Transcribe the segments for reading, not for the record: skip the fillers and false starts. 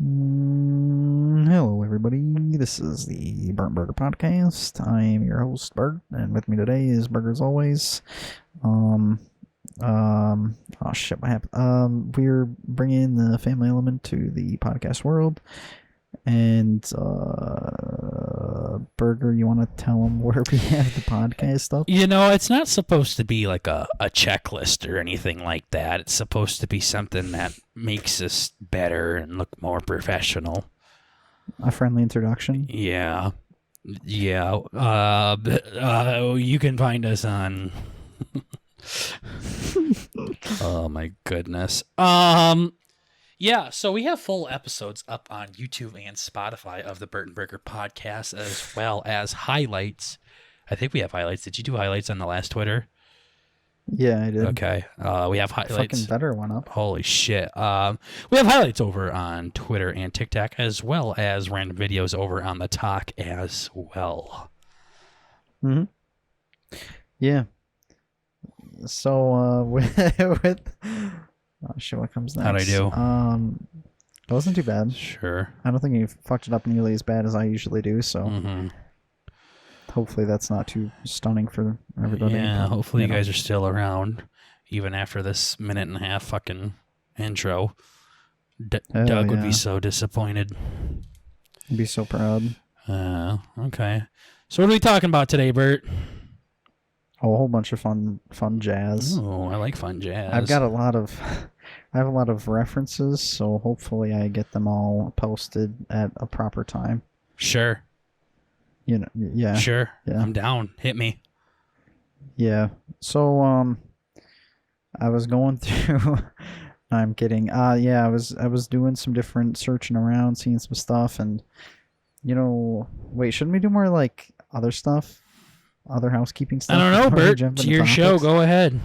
Hello, everybody. This is the BurtnBurger podcast. I am your host, Bert, and with me today is Burger as always. Oh shit, what happened? We're bringing the family element to the podcast world, and Burger, you want to tell them where we have the podcast up? You know, it's not supposed to be like a checklist or anything like that. It's supposed to be something that makes us better and look more professional. A friendly introduction? Yeah. Yeah. You can find us on... Oh, my goodness. Yeah, so we have full episodes up on YouTube and Spotify of the BurtnBurger podcast, as well as highlights. I think we have highlights. Did you do highlights on the last Twitter? Yeah, I did. Okay. We have highlights. Fucking better one up. Holy shit. We have highlights over on Twitter and TikTok, as well as random videos over on the Talk as well. Mm-hmm. Yeah. So, with oh shit, what comes next? How'd I do? It wasn't too bad. Sure. I don't think you fucked it up nearly as bad as I usually do, so hopefully that's not too stunning for everybody. Yeah, hopefully you guys are still around, even after this minute and a half fucking intro. Doug would be so disappointed. I'd be so proud. Okay. So what are we talking about today, Bert? Oh, a whole bunch of fun jazz. Oh, I like fun jazz. I have a lot of references, so hopefully I get them all posted at a proper time. Sure. You know, yeah. Sure. Yeah. I'm down. Hit me. Yeah. So, I was going through. I'm kidding. Yeah, I was doing some different searching around, seeing some stuff, and wait, shouldn't we do more like other stuff? Other housekeeping stuff? I don't know, Bert. It's your show. Go ahead.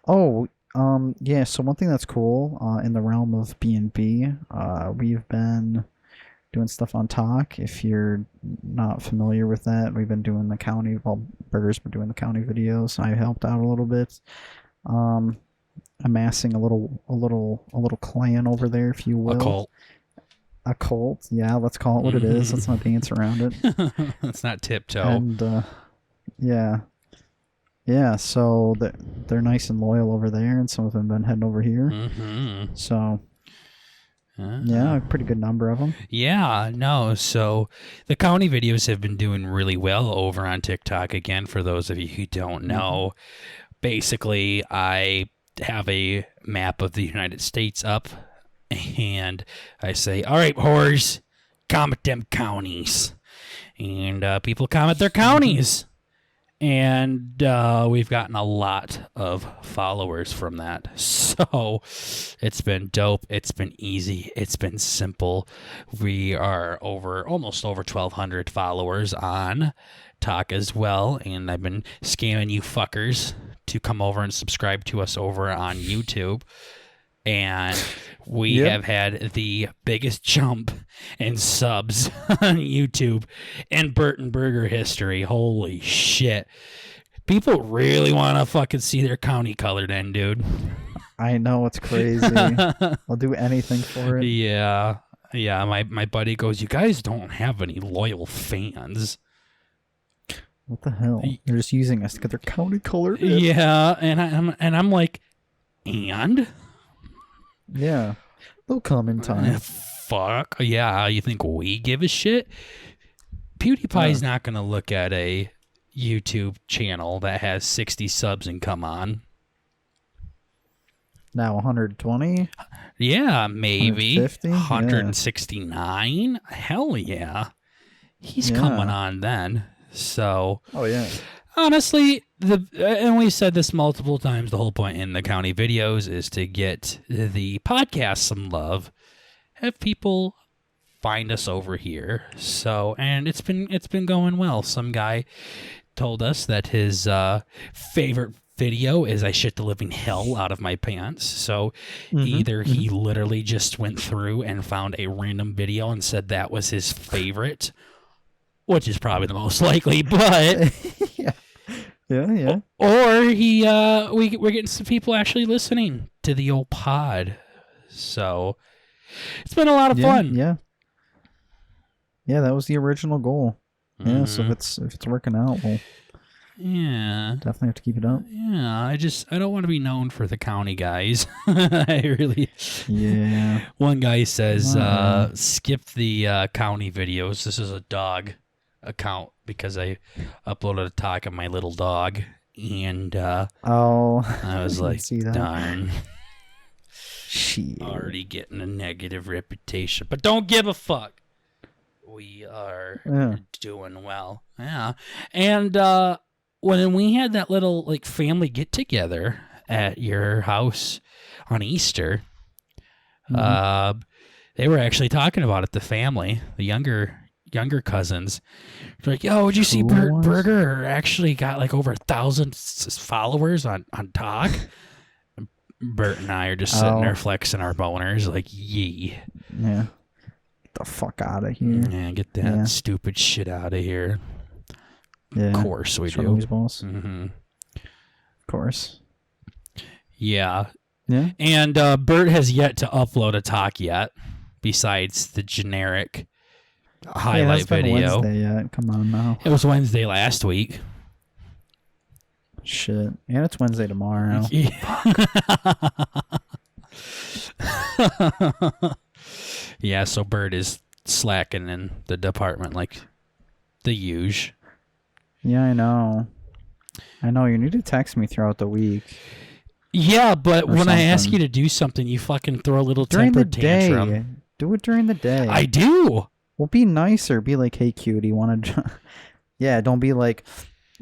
Oh, yeah. So one thing that's cool in the realm of B&B, we've been doing stuff on Talk. If you're not familiar with that, we've been doing the county. Well, Burger's been doing the county videos. I helped out a little bit, amassing a little clan over there, if you will. A cult, yeah, let's call it what it is. Let's not dance around it. Let's not tiptoe. And yeah, so they're nice and loyal over there, and some of them have been heading over here. So yeah, a pretty good number of them. Yeah, no, so the county videos have been doing really well over on TikTok. Again, for those of you who don't know, basically I have a map of the United States up, and I say, all right, whores, comment them counties. And people comment their counties. And we've gotten a lot of followers from that. So it's been dope. It's been easy. It's been simple. We are almost over 1,200 followers on Talk as well. And I've been scamming you fuckers to come over and subscribe to us over on YouTube. And we have had the biggest jump in subs on YouTube in BurtnBurger history. Holy shit. People really want to fucking see their county colored in, dude. I know, it's crazy. I'll do anything for it. Yeah. Yeah, my buddy goes, you guys don't have any loyal fans. What the hell? They're just using us to get their county colored in. Yeah, and I'm like, and? Yeah, they'll come in time. Fuck. Yeah, you think we give a shit? PewDiePie's not going to look at a YouTube channel that has 60 subs and come on. Now 120? Yeah, maybe. 150? 169? Yeah. Hell yeah. He's coming on then. So. Oh, yeah. Honestly, and we've said this multiple times, the whole point in the county videos is to get the podcast some love, have people find us over here. So, and it's been going well. Some guy told us that his favorite video is I shit the living hell out of my pants. So either he literally just went through and found a random video and said that was his favorite, which is probably the most likely, but yeah. Or we're getting some people actually listening to the old pod. So it's been a lot of fun. Yeah. Yeah, that was the original goal. Yeah, so Mhm. if it's working out, we'll Yeah. definitely have to keep it up. Yeah, I don't want to be known for the county guys. I really. Yeah. One guy says, Not really. skip the county videos. This is a dog account because I uploaded a talk of my little dog. And Oh, I was didn't like, see that. darn. Shit. Already getting a negative reputation. But don't give a fuck. We are doing well. Yeah. And when we had that little like family get together at your house on Easter, they were actually talking about it, the family, the younger cousins. They're like, yo, would you see BurtnBurger actually got like over 1,000 followers on Talk? Bert and I are just sitting there flexing our boners like, yee. Yeah. Get the fuck out of here. Yeah, get that stupid shit out of here. Yeah. Of course we do. Boss. Mm-hmm. Of course. Yeah. Yeah. And Bert has yet to upload a talk yet, besides the generic highlight video. Wednesday yet. Come on now. It was Wednesday last week. Shit. And it's Wednesday tomorrow. Yeah, so Bert is slacking in the department like the huge. Yeah, I know. You need to text me throughout the week. Yeah, but when I ask something. you to do something, you fucking throw a little During temper the day. tantrum. Do it during the day. I do. Well, be nicer. Be like, hey, cutie, want to... Yeah, don't be like,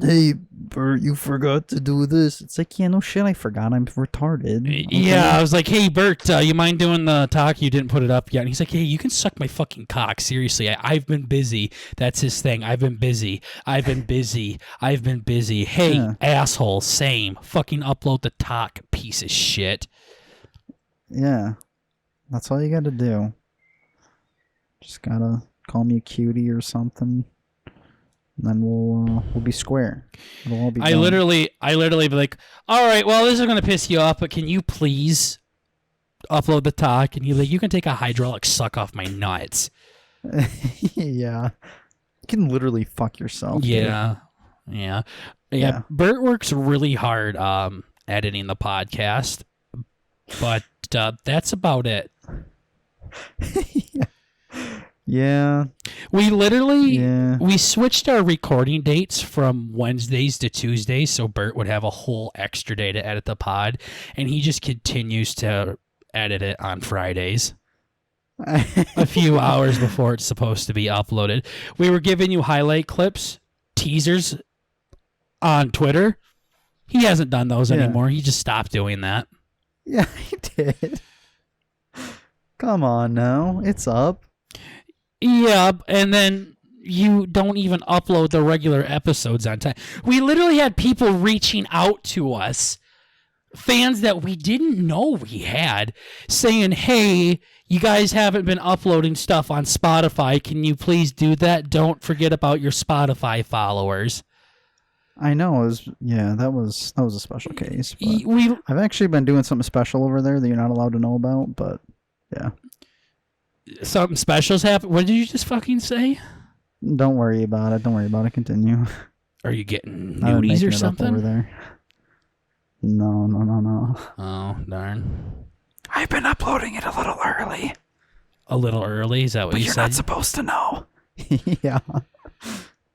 hey, Bert, you forgot to do this. It's like, yeah, no shit, I forgot. I'm retarded. Okay? Yeah, I was like, hey, Bert, you mind doing the talk? You didn't put it up yet. And he's like, hey, you can suck my fucking cock. Seriously, I've been busy. That's his thing. I've been busy. Hey, asshole, same. Fucking upload the talk, piece of shit. Yeah, that's all you got to do. Just gotta call me a cutie or something. And then we'll be square. It'll all be I done. literally be like, all right, well, this is gonna piss you off, but can you please upload the talk? And you can take a hydraulic suck off my nuts. Yeah, you can literally fuck yourself. Yeah. Bert works really hard editing the podcast, but that's about it. Yeah. We literally we switched our recording dates from Wednesdays to Tuesdays, so Bert would have a whole extra day to edit the pod, and he just continues to edit it on Fridays. A few hours before it's supposed to be uploaded. We were giving you highlight clips, teasers on Twitter. He hasn't done those anymore. He just stopped doing that. Yeah, he did. Come on now. It's up. Yeah, and then you don't even upload the regular episodes on time. We literally had people reaching out to us, fans that we didn't know we had, saying, hey, you guys haven't been uploading stuff on Spotify. Can you please do that? Don't forget about your Spotify followers. I know. That was a special case. But I've actually been doing something special over there that you're not allowed to know about, but yeah. Something special's happened. What did you just fucking say? Don't worry about it. Continue. Are you getting nudies or something? Over there. No. Oh, darn. I've been uploading it a little early. A little early? Is that what you said? You're not supposed to know. Yeah.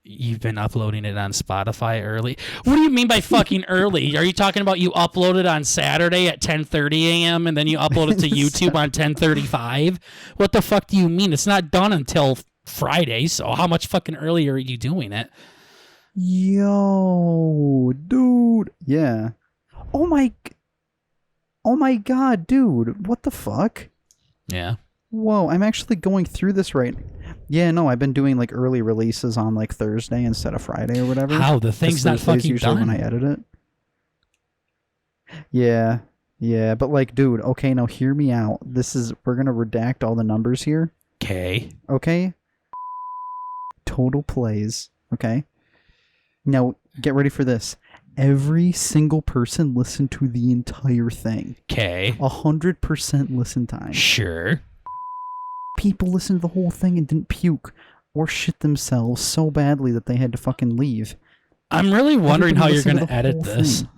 You've been uploading it on Spotify early? What do you mean by fucking early? Are you talking about you uploaded on Saturday at 10:30 a.m. and then you upload it to YouTube on 10:35? What the fuck do you mean? It's not done until Friday, so how much fucking earlier are you doing it? Yo, dude. Yeah. Oh my god, dude. What the fuck? Yeah. Whoa, I'm actually going through this right. Yeah, no, I've been doing like early releases on like Thursday instead of Friday or whatever. How? The thing's not fucking usually done? when I edit it. Yeah, but like, dude, okay, now hear me out. We're gonna redact all the numbers here. Okay? Total plays, okay? Now, get ready for this. every single person listened to the entire thing. Okay. 100% listen time. Sure. People listened to the whole thing and didn't puke or shit themselves so badly that they had to fucking leave. I'm really wondering Everybody how you're listened going to to the edit whole this. thing.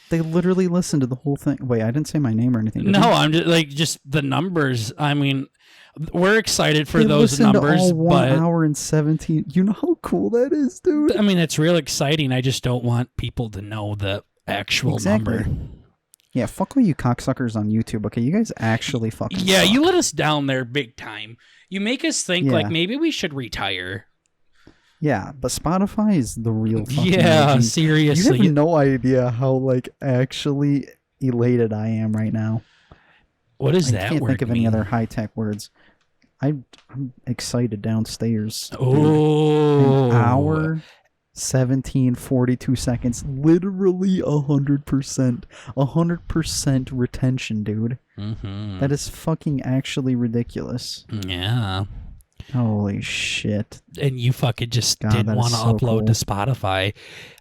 They literally listened to the whole thing. Wait, I didn't say my name or anything. Did No, I? I'm just the numbers. I mean, we're excited for They those listened numbers, to all 1 but hour and 17. You know how cool that is, dude? I mean, it's real exciting. I just don't want people to know the actual number. Yeah, fuck all you cocksuckers on YouTube, okay? You guys actually fucking Yeah, suck. you let us down there big time. You make us think like Yeah. maybe we should retire. Yeah, but Spotify is the real fucking Yeah, OG. seriously. You have no idea how, like, actually elated I am right now. What does I that can't word think of any mean? other high-tech words. I'm excited downstairs. Oh. An hour, 17:42 seconds. Literally 100%. 100% retention, dude. Mm-hmm. That is fucking actually ridiculous. Yeah. Holy shit. And you fucking just God, didn't that want is to so upload cool. to Spotify.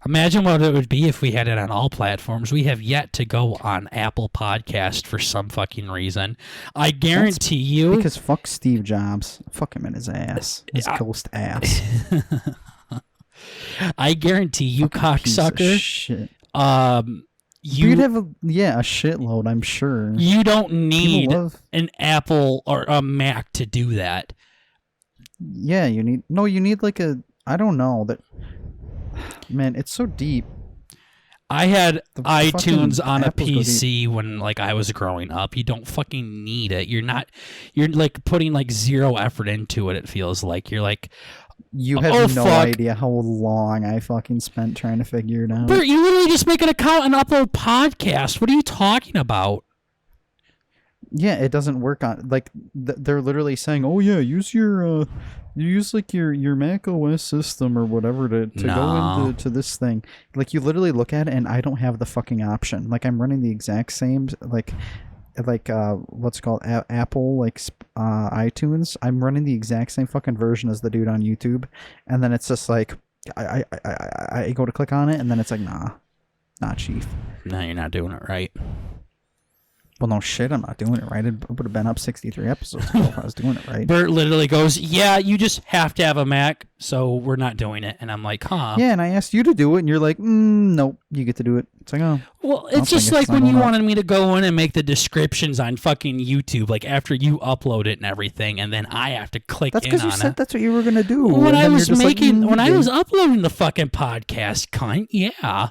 Imagine what it would be if we had it on all platforms. We have yet to go on Apple Podcast for some fucking reason. I guarantee you. Because fuck Steve Jobs. Fuck him in his ass. His ghost ass. I guarantee you, Piece of cocksucker. shit. You'd have a shitload, I'm sure. You don't need People love... an Apple or a Mac to do that. Yeah, you need like a, I don't know, that, man, it's so deep. I had iTunes on a Apples go PC when like I was growing up. You don't fucking need it. You're like putting like zero effort into it. It feels like you're like, you have no idea how long I fucking spent trying to figure it out. Bert, you literally just make an account and upload podcast. What are you talking about? Yeah, it doesn't work on, like, they're literally saying, oh yeah, use your Mac OS system or whatever to go into this thing. Like, you literally look at it and I don't have the fucking option. Like, I'm running the exact same, like what's it called, Apple, like, iTunes. I'm running the exact same fucking version as the dude on YouTube. And then it's just like, I go to click on it and then it's like, nah, chief. No, you're not doing it right. Well, no shit, I'm not doing it right. It would have been up 63 episodes ago if I was doing it right. Bert literally goes, yeah, you just have to have a Mac, so we're not doing it. And I'm like, huh? Yeah, and I asked you to do it, and you're like, nope, you get to do it. It's like, oh. Well, it's just like when you wanted me to go in and make the descriptions on fucking YouTube, like after you upload it and everything, and then I have to click that's in on it. That's because you said that's what you were going to do. When I was uploading the fucking podcast, cunt, yeah.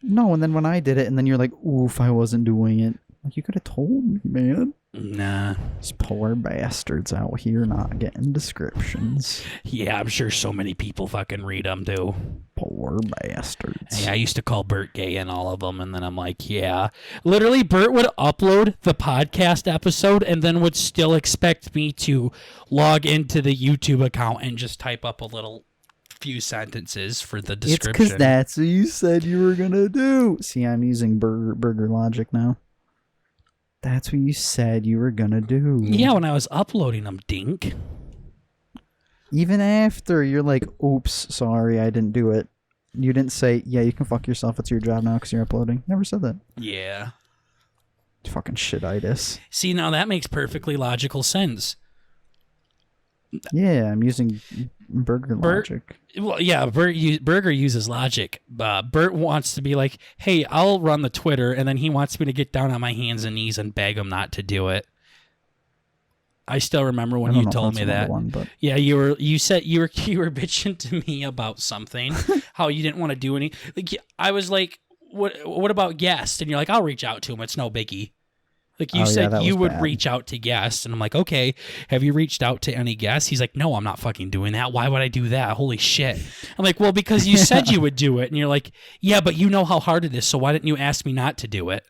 No, and then when I did it, and then you're like, oof, I wasn't doing it. Like, you could have told me, man. Nah. These poor bastards out here not getting descriptions. Yeah, I'm sure so many people fucking read them, too. Poor bastards. Yeah, I used to call Bert gay in all of them, and then I'm like, yeah. Literally, Bert would upload the podcast episode and then would still expect me to log into the YouTube account and just type up a little few sentences for the description. It's because that's what you said you were going to do. See, I'm using burger logic now. That's what you said you were going to do. Yeah, when I was uploading them, dink. Even after, you're like, oops, sorry, I didn't do it. You didn't say, yeah, you can fuck yourself. It's your job now because you're uploading. Never said that. Yeah. Fucking shititis. See, now that makes perfectly logical sense. Yeah, I'm using burger logic. Well, yeah, Burger uses logic. Bert wants to be like, hey, I'll run the Twitter, and then he wants me to get down on my hands and knees and beg him not to do it. I still remember when you told me that. Yeah, you said you were bitching to me about something, how you didn't want to do any. Like, I was like, what about guests? And you're like, I'll reach out to him. It's no biggie. Like, you said you would reach out to guests, and I'm like, okay, have you reached out to any guests? He's like, no, I'm not fucking doing that. Why would I do that? Holy shit. I'm like, well, because you said you would do it, and you're like, yeah, but you know how hard it is, so why didn't you ask me not to do it?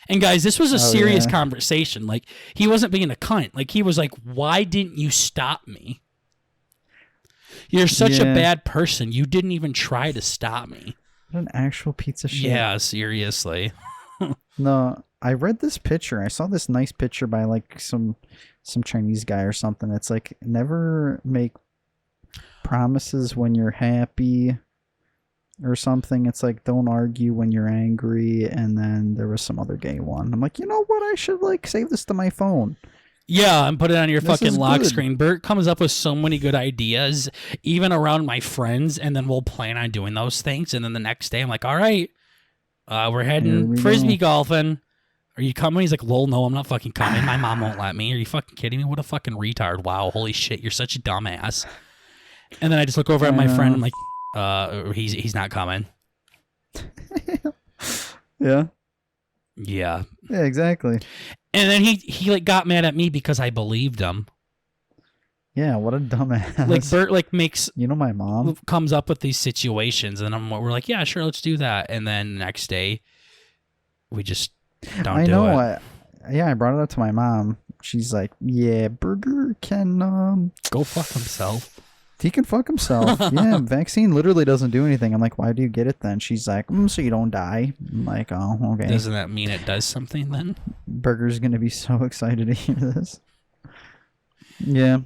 And guys, this was a serious conversation. Like, he wasn't being a cunt. Like, he was like, why didn't you stop me? You're such a bad person. You didn't even try to stop me. What an actual piece of shit. Yeah, seriously. No, I read this picture. I saw this nice picture by like some Chinese guy or something. It's like, never make promises when you're happy. or something. It's like, don't argue when you're angry. And then there was some other gay one. I'm like, you know what? I should like save this to my phone. Yeah, and put it on your This fucking is lock good. screen. Bert comes up with so many good ideas, even around my friends, and then we'll plan on doing those things. And then the next day, I'm like, all right, we're Here heading we frisbee go. golfing. Are you coming? He's like, lol, no, I'm not fucking coming. My mom won't let me. Are you fucking kidding me? What a fucking retard. Wow, holy shit, you're such a dumbass. And then I just look over at I my friend. know. I'm like, he's not coming. Yeah. Yeah. Yeah, exactly. And then he like got mad at me because I believed him. Yeah, what a dumbass. Like Bert like makes You know my mom? comes up with these situations, and we're like, yeah, sure, let's do that. And then the next day, we just don't I do know. it. I brought it up to my mom. She's like, yeah, Burger can, Go fuck himself. he can fuck himself. Yeah, vaccine literally doesn't do anything. I'm like, why do you get it then? She's like, so you don't die. I'm like, oh, okay. Doesn't that mean it does something then? Burger's gonna be so excited to hear this. Yeah.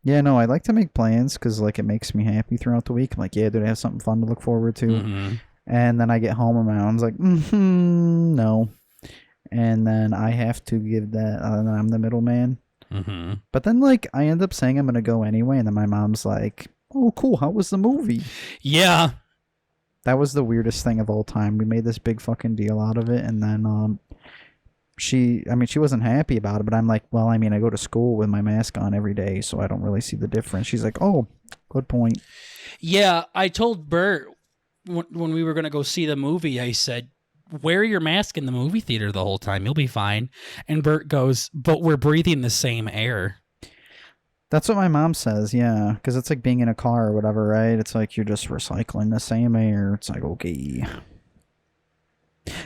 Yeah, no, I like to make plans because like it makes me happy throughout the week. I'm like, yeah, dude, I have something fun to look forward to. Mm-hmm. And then I get home and my mom's like, no. And then I have to give that, and I'm the middleman. Mm-hmm. But then like I end up saying I'm gonna go anyway, and then my mom's like, oh, cool, how was the movie? Yeah. That was the weirdest thing of all time. We made this big fucking deal out of it, and then she wasn't happy about it, but I'm like, well, I go to school with my mask on every day, so I don't really see the difference. She's like, oh, good point. Yeah, I told Bert when we were going to go see the movie, I said, wear your mask in the movie theater the whole time. You'll be fine. And Bert goes, but we're breathing the same air. That's what my mom says, yeah, because it's like being in a car or whatever, right? It's like you're just recycling the same air. It's like, okay.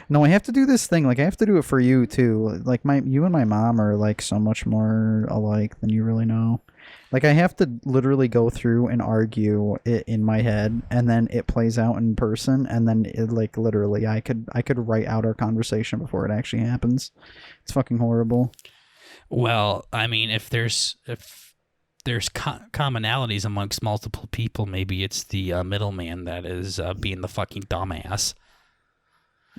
No, I have to do this thing. Like, I have to do it for you, too. Like, you and my mom are, like, so much more alike than you really know. Like, I have to literally go through and argue it in my head, and then it plays out in person, and then, it, like, literally, I could write out our conversation before it actually happens. It's fucking horrible. Well, I mean, if there's commonalities amongst multiple people, maybe it's the middleman that is being the fucking dumbass.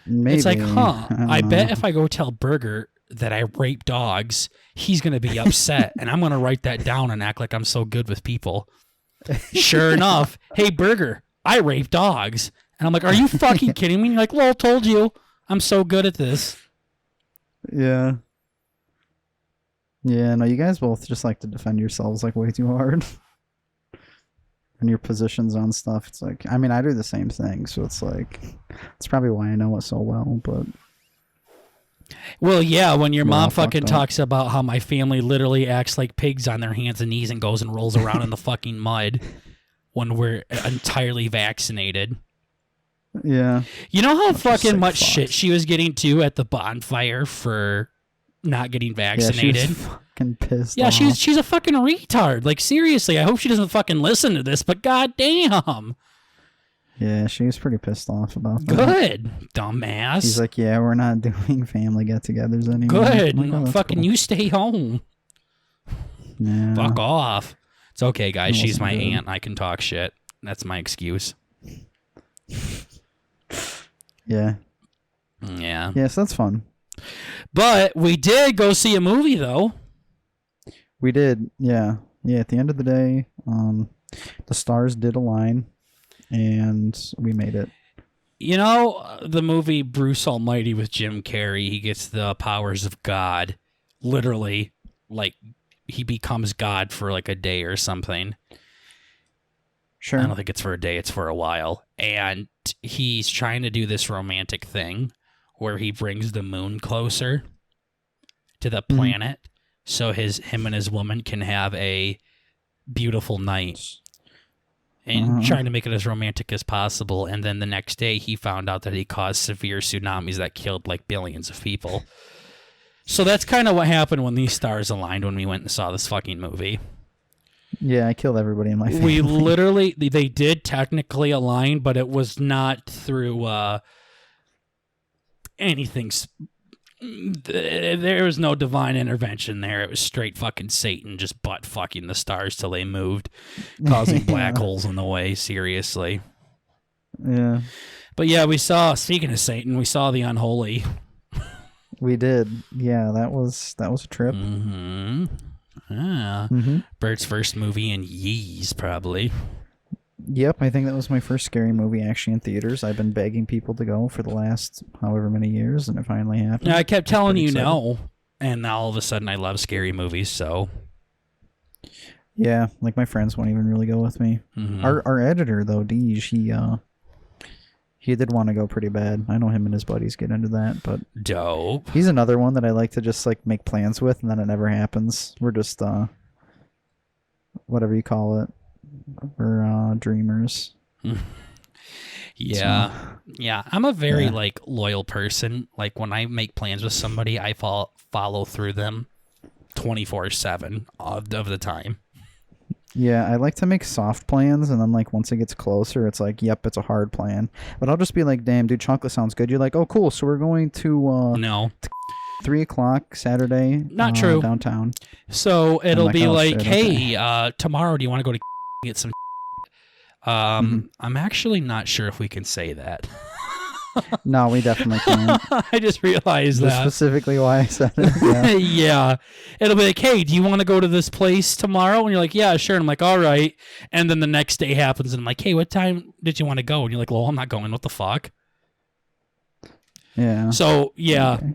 Maybe. It's like, huh, I bet know. if I go tell Burger that I rape dogs, he's going to be upset, and I'm going to write that down and act like I'm so good with people. Sure enough, hey, Burger, I rape dogs. And I'm like, are you fucking kidding me? You're like, lol, told you. I'm so good at this. Yeah. Yeah, no, you guys both just like to defend yourselves like way too hard. And your positions on stuff. It's like, I do the same thing, so it's like, it's probably why I know it so well, but. Well, yeah, when your We're all mom fucked fucking up. talks about how my family literally acts like pigs on their hands and knees and goes and rolls around in the fucking mud when we're entirely vaccinated. Yeah. You know how Bunch of fucking sick much fucks. shit she was getting to at the bonfire for not getting Yeah, she vaccinated? was fucking pissed Yeah, off. she's a fucking retard. Like, seriously, I hope she doesn't fucking listen to this, but goddamn. Yeah, she was pretty pissed off about that. Good, dumbass. She's like, yeah, we're not doing family get-togethers anymore. good. I'm like, oh, that's Fucking cool. you stay home. Yeah. Fuck off. It's okay, guys. That She's wasn't my good. aunt. I can talk shit. That's my excuse. Yeah. Yeah. Yes, that's fun. But we did go see a movie, though. We did. Yeah. Yeah, at the end of the day, the stars did align, and we made it. You know, the movie Bruce Almighty with Jim Carrey, he gets the powers of God. Literally, like, he becomes God for like a day or something. Sure. I don't think it's for a day, it's for a while. And he's trying to do this romantic thing where he brings the moon closer to the planet so him and his woman can have a beautiful night. And trying to make it as romantic as possible. And then the next day, he found out that he caused severe tsunamis that killed like billions of people. So that's kind of what happened when these stars aligned when we went and saw this fucking movie. Yeah, I killed everybody in my family. We literally, they did technically align, but it was not through anything. There was no divine intervention there. It was straight fucking Satan just butt fucking the stars till they moved, causing black holes in the way. Seriously. Yeah, But yeah, speaking of Satan, we saw The Unholy. we did. Yeah, that was a trip. Mm-hmm. Yeah. Mm-hmm. Bert's first movie in years, probably. Yep, I think that was my first scary movie actually in theaters. I've been begging people to go for the last however many years, and it finally happened. Yeah, I kept telling you excited. no, and now all of a sudden I love scary movies, so. Yeah, like my friends won't even really go with me. Mm-hmm. Our editor though, Deej, he did want to go pretty bad. I know him and his buddies get into that, but Dope. he's another one that I like to just like make plans with, and then it never happens. We're just whatever you call it, we're dreamers. Yeah. Yeah. I'm a very Yeah. like loyal person. Like when I make plans with somebody, I follow through them 24/7 of the time. Yeah, I like to make soft plans, and then like once it gets closer, it's like, yep, it's a hard plan. But I'll just be like, damn, dude, chocolate sounds good. You're like, oh, cool. So we're going to No. 3:00 Saturday. Not true. Downtown. So it'll like, be oh, like, shit, hey, tomorrow, do you want to go to get some? Mhm. I'm actually not sure if we can say that. No, we definitely can't. I just realized That's that. specifically why I said it. Yeah. Yeah. It'll be like, hey, do you want to go to this place tomorrow? And you're like, yeah, sure. And I'm like, all right. And then the next day happens, and I'm like, hey, what time did you want to go? And you're like, well, I'm not going. What the fuck? Yeah. So, yeah, Okay.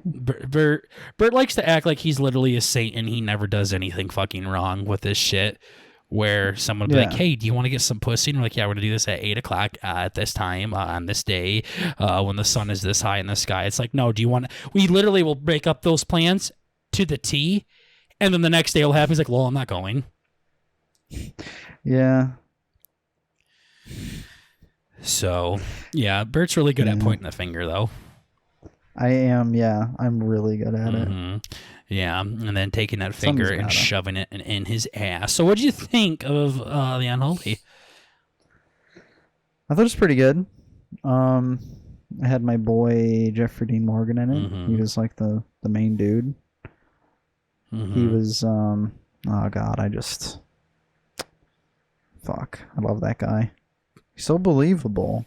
Bert likes to act like he's literally a saint and he never does anything fucking wrong with this shit. Where someone would be like, Yeah. hey, do you want to get some pussy? And we're like, yeah, we're going to do this at 8 o'clock at this time on this day when the sun is this high in the sky. It's like, no, do you want to? We literally will break up those plans to the T. And then the next day will happen. He's like, well, I'm not going. Yeah. So, yeah, Bert's really good at Yeah. pointing the finger, though. I am. Yeah, I'm really good at it. Mhm. Yeah, and then taking that Somebody's finger and gotta. shoving it in his ass. So, what'd you think of The Unholy? I thought it was pretty good. I had my boy Jeffrey Dean Morgan in it. Mhm. He was like the main dude. Mhm. He was oh god, fuck. I love that guy. He's so believable.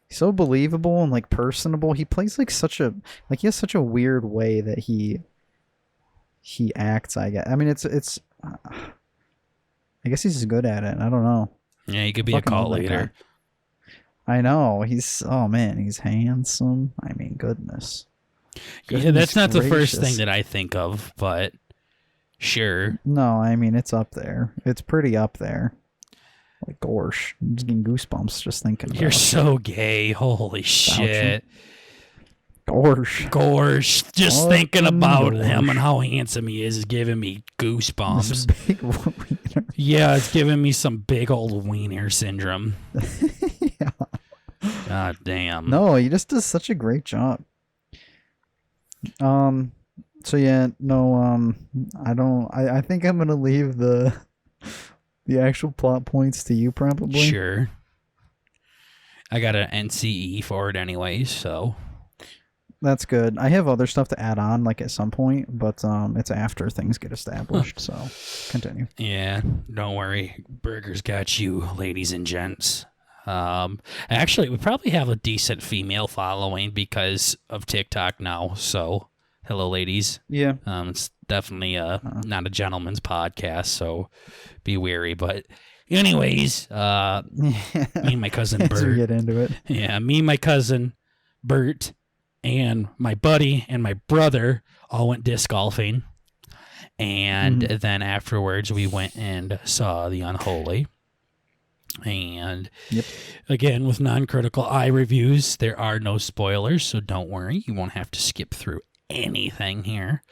He's so believable and like personable. He plays like he has such a weird way that he acts, I guess. I mean it's I guess he's just good at it. I don't know. Yeah, he could be a Fucking cult love that guy. leader. I know. He's he's handsome. I mean, goodness. Yeah, that's not the first gracious. thing that I think of, but sure. No, I mean it's up there. It's pretty up there. Like gorsh. I'm just getting goosebumps just thinking about You're it. so gay. Holy shit. Gorsh. Gorsh. Just Fucking thinking about him gorsh. and how handsome he is giving me goosebumps. This big wiener. Yeah, it's giving me some big old wiener syndrome. Yeah. God damn. No, he just does such a great job. So yeah, no, I think I'm gonna leave the actual plot points to you probably. Sure. I got an NCE for it anyways, so. That's good. I have other stuff to add on like at some point, but it's after things get established, so continue. Yeah, don't worry. Burger's got you, ladies and gents. Actually, we probably have a decent female following because of TikTok now, so hello, ladies. Yeah. It's definitely not a gentleman's podcast, so be wary. But anyways, me and my cousin As we Bert. get into it. Yeah, me and my cousin Bert and my buddy and my brother all went disc golfing. And then afterwards, we went and saw The Unholy. And Yep. again, with non-critical eye reviews, there are no spoilers, so don't worry. You won't have to skip through anything here.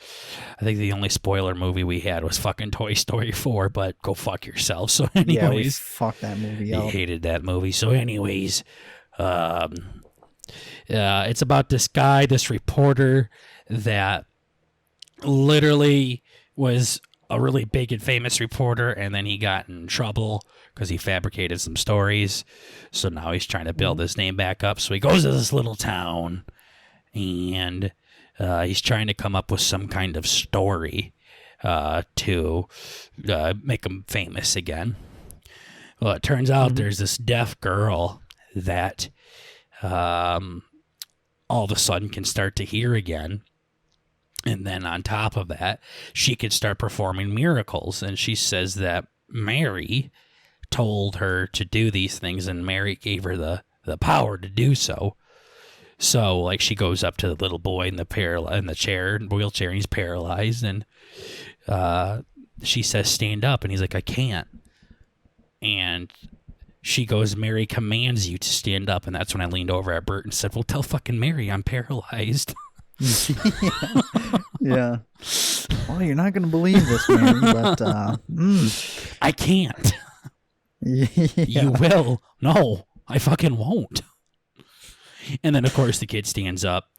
I think the only spoiler movie we had was fucking Toy Story 4, but go fuck yourself. So anyways, Yeah, we fucked that movie I up. hated that movie. So anyways, it's about this guy, this reporter that literally was a really big and famous reporter, and then he got in trouble because he fabricated some stories. So now he's trying to build his name back up. So he goes to this little town, and he's trying to come up with some kind of story to make him famous again. Well, it turns out there's this deaf girl that all of a sudden can start to hear again. And then on top of that, she could start performing miracles. And she says that Mary told her to do these things, and Mary gave her the power to do so. So, like, she goes up to the little boy in the chair, wheelchair, and he's paralyzed, and she says, stand up, and he's like, I can't. And she goes, Mary commands you to stand up, and that's when I leaned over at Bert and said, well, tell fucking Mary I'm paralyzed. Yeah. Well, you're not going to believe this, Mary, but I can't. Yeah. You will. No, I fucking won't. And then, of course, the kid stands up.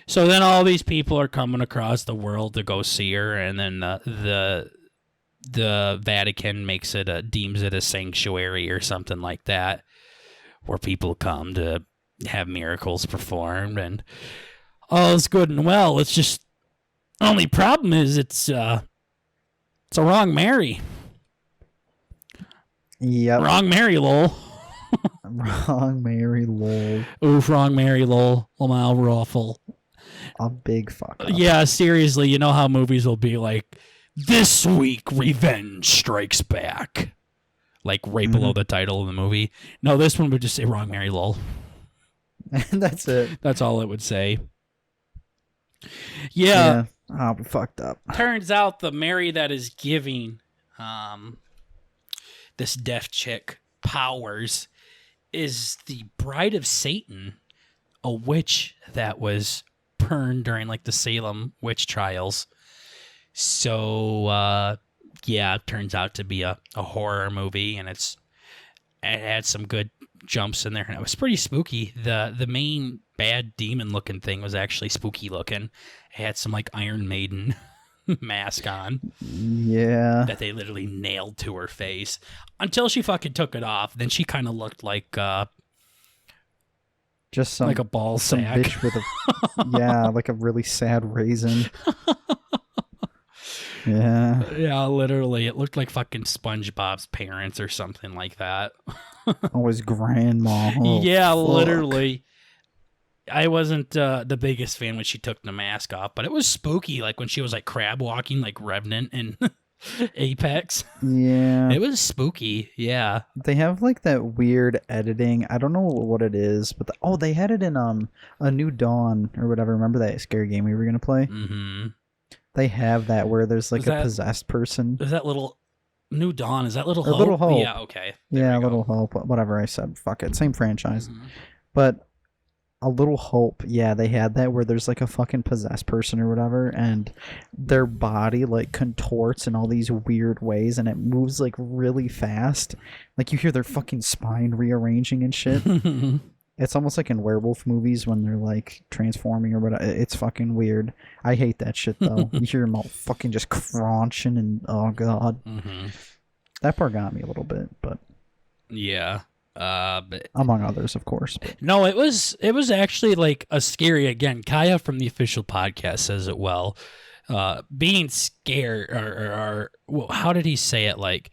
So then all these people are coming across the world to go see her, and then the Vatican deems it a sanctuary or something like that, where people come to have miracles performed, and all's good and well. It's just, only problem is it's a wrong Mary. Yep. Wrong Mary, lol. Wrong Mary, lol. Oof, wrong Mary, lol. Lamau ruffle. A big fuck up. Yeah, seriously, you know how movies will be like, this week, revenge strikes back. Like, right below the title of the movie. No, this one would just say wrong Mary, lol. That's it. That's all it would say. Yeah. Oh, we fucked up. Turns out the Mary that is giving this deaf chick powers is the bride of Satan, a witch that was burned during like the Salem witch trials. So yeah, it turns out to be a horror movie, and it had some good jumps in there, and it was pretty spooky. The main bad demon looking thing was actually spooky looking. It had some like Iron Maiden mask on. Yeah. That they literally nailed to her face until she fucking took it off. Then she kind of looked like just some like a ball some sack. bitch with a like a really sad raisin. Yeah. Yeah, literally. It looked like fucking SpongeBob's parents or something like that. Always grandma. Oh, yeah, fuck. literally. I wasn't the biggest fan when she took the mask off, but it was spooky, like when she was like crab walking like Revenant in Apex. Yeah. It was spooky, yeah. They have like that weird editing. I don't know what it is, but they had it in A New Dawn or whatever. Remember that scary game we were gonna play? Mm-hmm. They have that where there's like a possessed person. Is that Little New Dawn? Is that Little Or Hope? Little Hope. Yeah, okay. There Yeah, we go. Little Hope. Whatever I said. Fuck it. Same franchise. Mhm. But A Little Hope, yeah, they had that where there's like a fucking possessed person or whatever, and their body like contorts in all these weird ways, and it moves like really fast. Like you hear their fucking spine rearranging and shit. It's almost like in werewolf movies when they're like transforming or whatever. It's fucking weird. I hate that shit though. You hear them all fucking just crunching and oh god. Mm-hmm. That part got me a little bit, but Yeah. But among others, of course. But. no, it was actually like a scary, again, Kaya from the official podcast says it well. Being scared or well, how did he say it? Like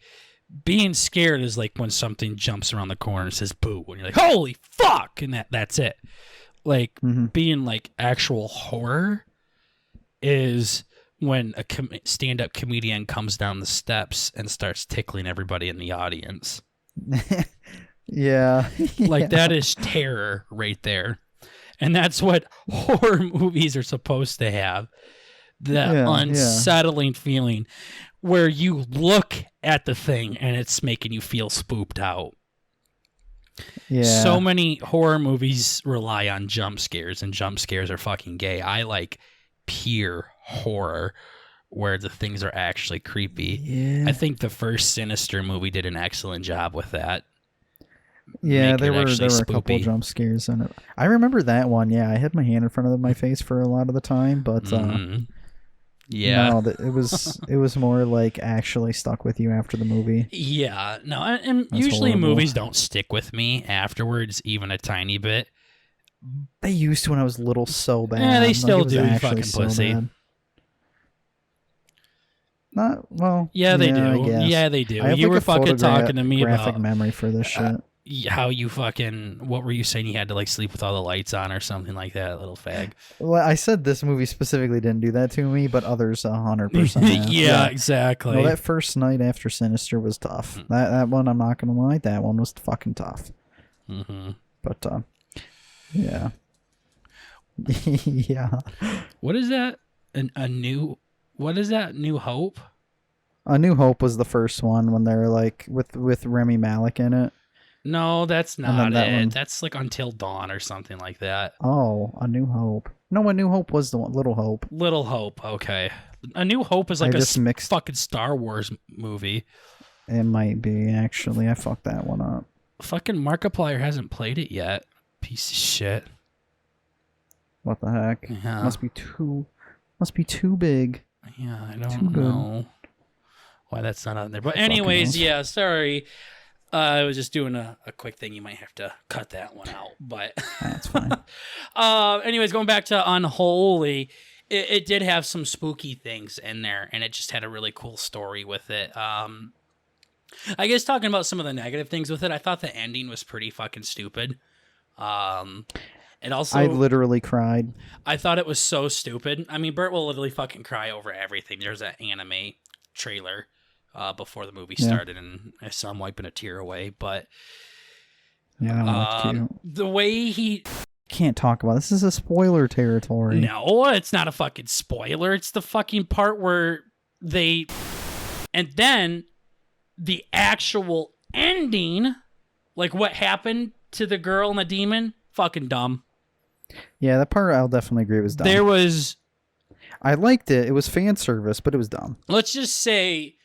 being scared is like when something jumps around the corner and says boo, and you're like, holy fuck, and that's it. Like being like actual horror is when a stand-up comedian comes down the steps and starts tickling everybody in the audience. Yeah. Like that is terror right there. And that's what horror movies are supposed to have. That unsettling feeling where you look at the thing and it's making you feel spooked out. Yeah. So many horror movies rely on jump scares, and jump scares are fucking gay. I like pure horror where the things are actually creepy. Yeah. I think the first Sinister movie did an excellent job with that. Yeah, there were a spoopy. couple jump scares in it. I remember that one. Yeah, I had my hand in front of my face for a lot of the time, but yeah, no, it was more like actually stuck with you after the movie. Yeah, no, and That's usually horrible. movies don't stick with me afterwards, even a tiny bit. They used to when I was little so bad. Yeah, they Like, still it was do, you actually fucking so pussy. bad. Not well. Yeah, they I do. guess. Yeah, they do. I have You like were a fucking talking to me graphic about memory for this shit. how you fucking, what were you saying? You had to like sleep with all the lights on or something like that, little fag. Well, I said this movie specifically didn't do that to me, but others 100% have. Yeah, exactly. No, that first night after Sinister was tough. That one, I'm not gonna lie, that one was fucking tough. Mm-hmm. But yeah, yeah. What is that? What is that? New Hope? A New Hope was the first one when they're like with Remy Malek in it. No, that's then not that it. one- That's like Until Dawn or something like that. Oh, A New Hope. No, A New Hope was the one. Little Hope. Little Hope. Okay. A New Hope is like I just mixed. fucking Star Wars movie. It might be actually. I fucked that one up. Fucking Markiplier hasn't played it yet. Piece of shit. What the heck? Yeah. Must be too big. Yeah, I Too don't good. know why that's not on there. But Fucking anyways, knows. yeah, sorry. I was just doing a quick thing. You might have to cut that one out. But That's fine. anyways, going back to Unholy, it did have some spooky things in there, and it just had a really cool story with it. I guess talking about some of the negative things with it, I thought the ending was pretty fucking stupid. It also, I literally cried. I thought it was so stupid. I mean, Bert will literally fucking cry over everything. There's an anime trailer before the movie started, and I saw him wiping a tear away. But Yeah, that's cute. the way he... Can't talk about this. Is a spoiler territory. No, it's not a fucking spoiler. It's the fucking part where they... And then the actual ending, like what happened to the girl and the demon, fucking dumb. Yeah, that part I'll definitely agree was dumb. There was... I liked it. It was fan service, but it was dumb. Let's just say...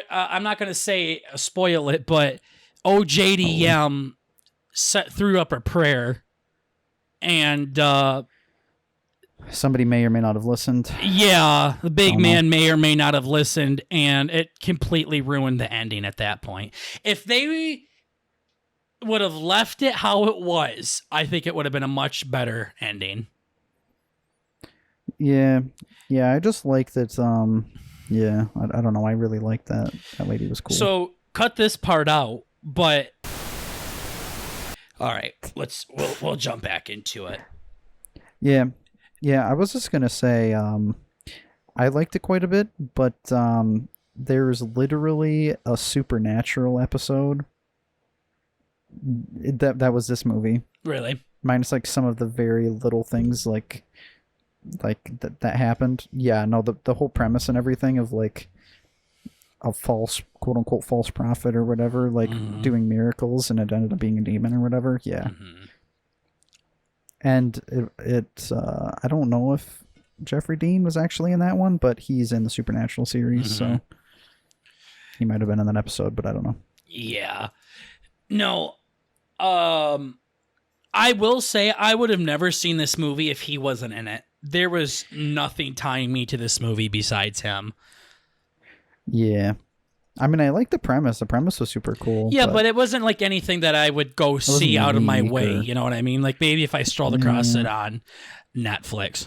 I'm not going to say spoil it, but OJDM threw up a prayer, and Somebody may or may not have listened. yeah, the big Don't man may or may not have listened, and it completely ruined the ending at that point. If they would have left it how it was, I think it would have been a much better ending. Yeah, I just like that. Yeah, I don't know. I really liked that. That lady was cool. So cut this part out, but all right, we'll jump back into it. Yeah. I was just gonna say, I liked it quite a bit, but there's literally a supernatural episode that was this movie, Really? minus like some of the very little things like that happened. Yeah, no, the whole premise and everything of like a false, quote unquote, false prophet or whatever, like doing miracles, and it ended up being a demon or whatever. Yeah. Mm-hmm. And it I don't know if Jeffrey Dean was actually in that one, but he's in the Supernatural series, so he might have been in that episode, but I don't know. Yeah. No. I will say I would have never seen this movie if he wasn't in it. There was nothing tying me to this movie besides him. Yeah. I mean, I like the premise. The premise was super cool. Yeah, but it wasn't like anything that I would go see out of my way. You know what I mean? Like maybe if I strolled across it on Netflix.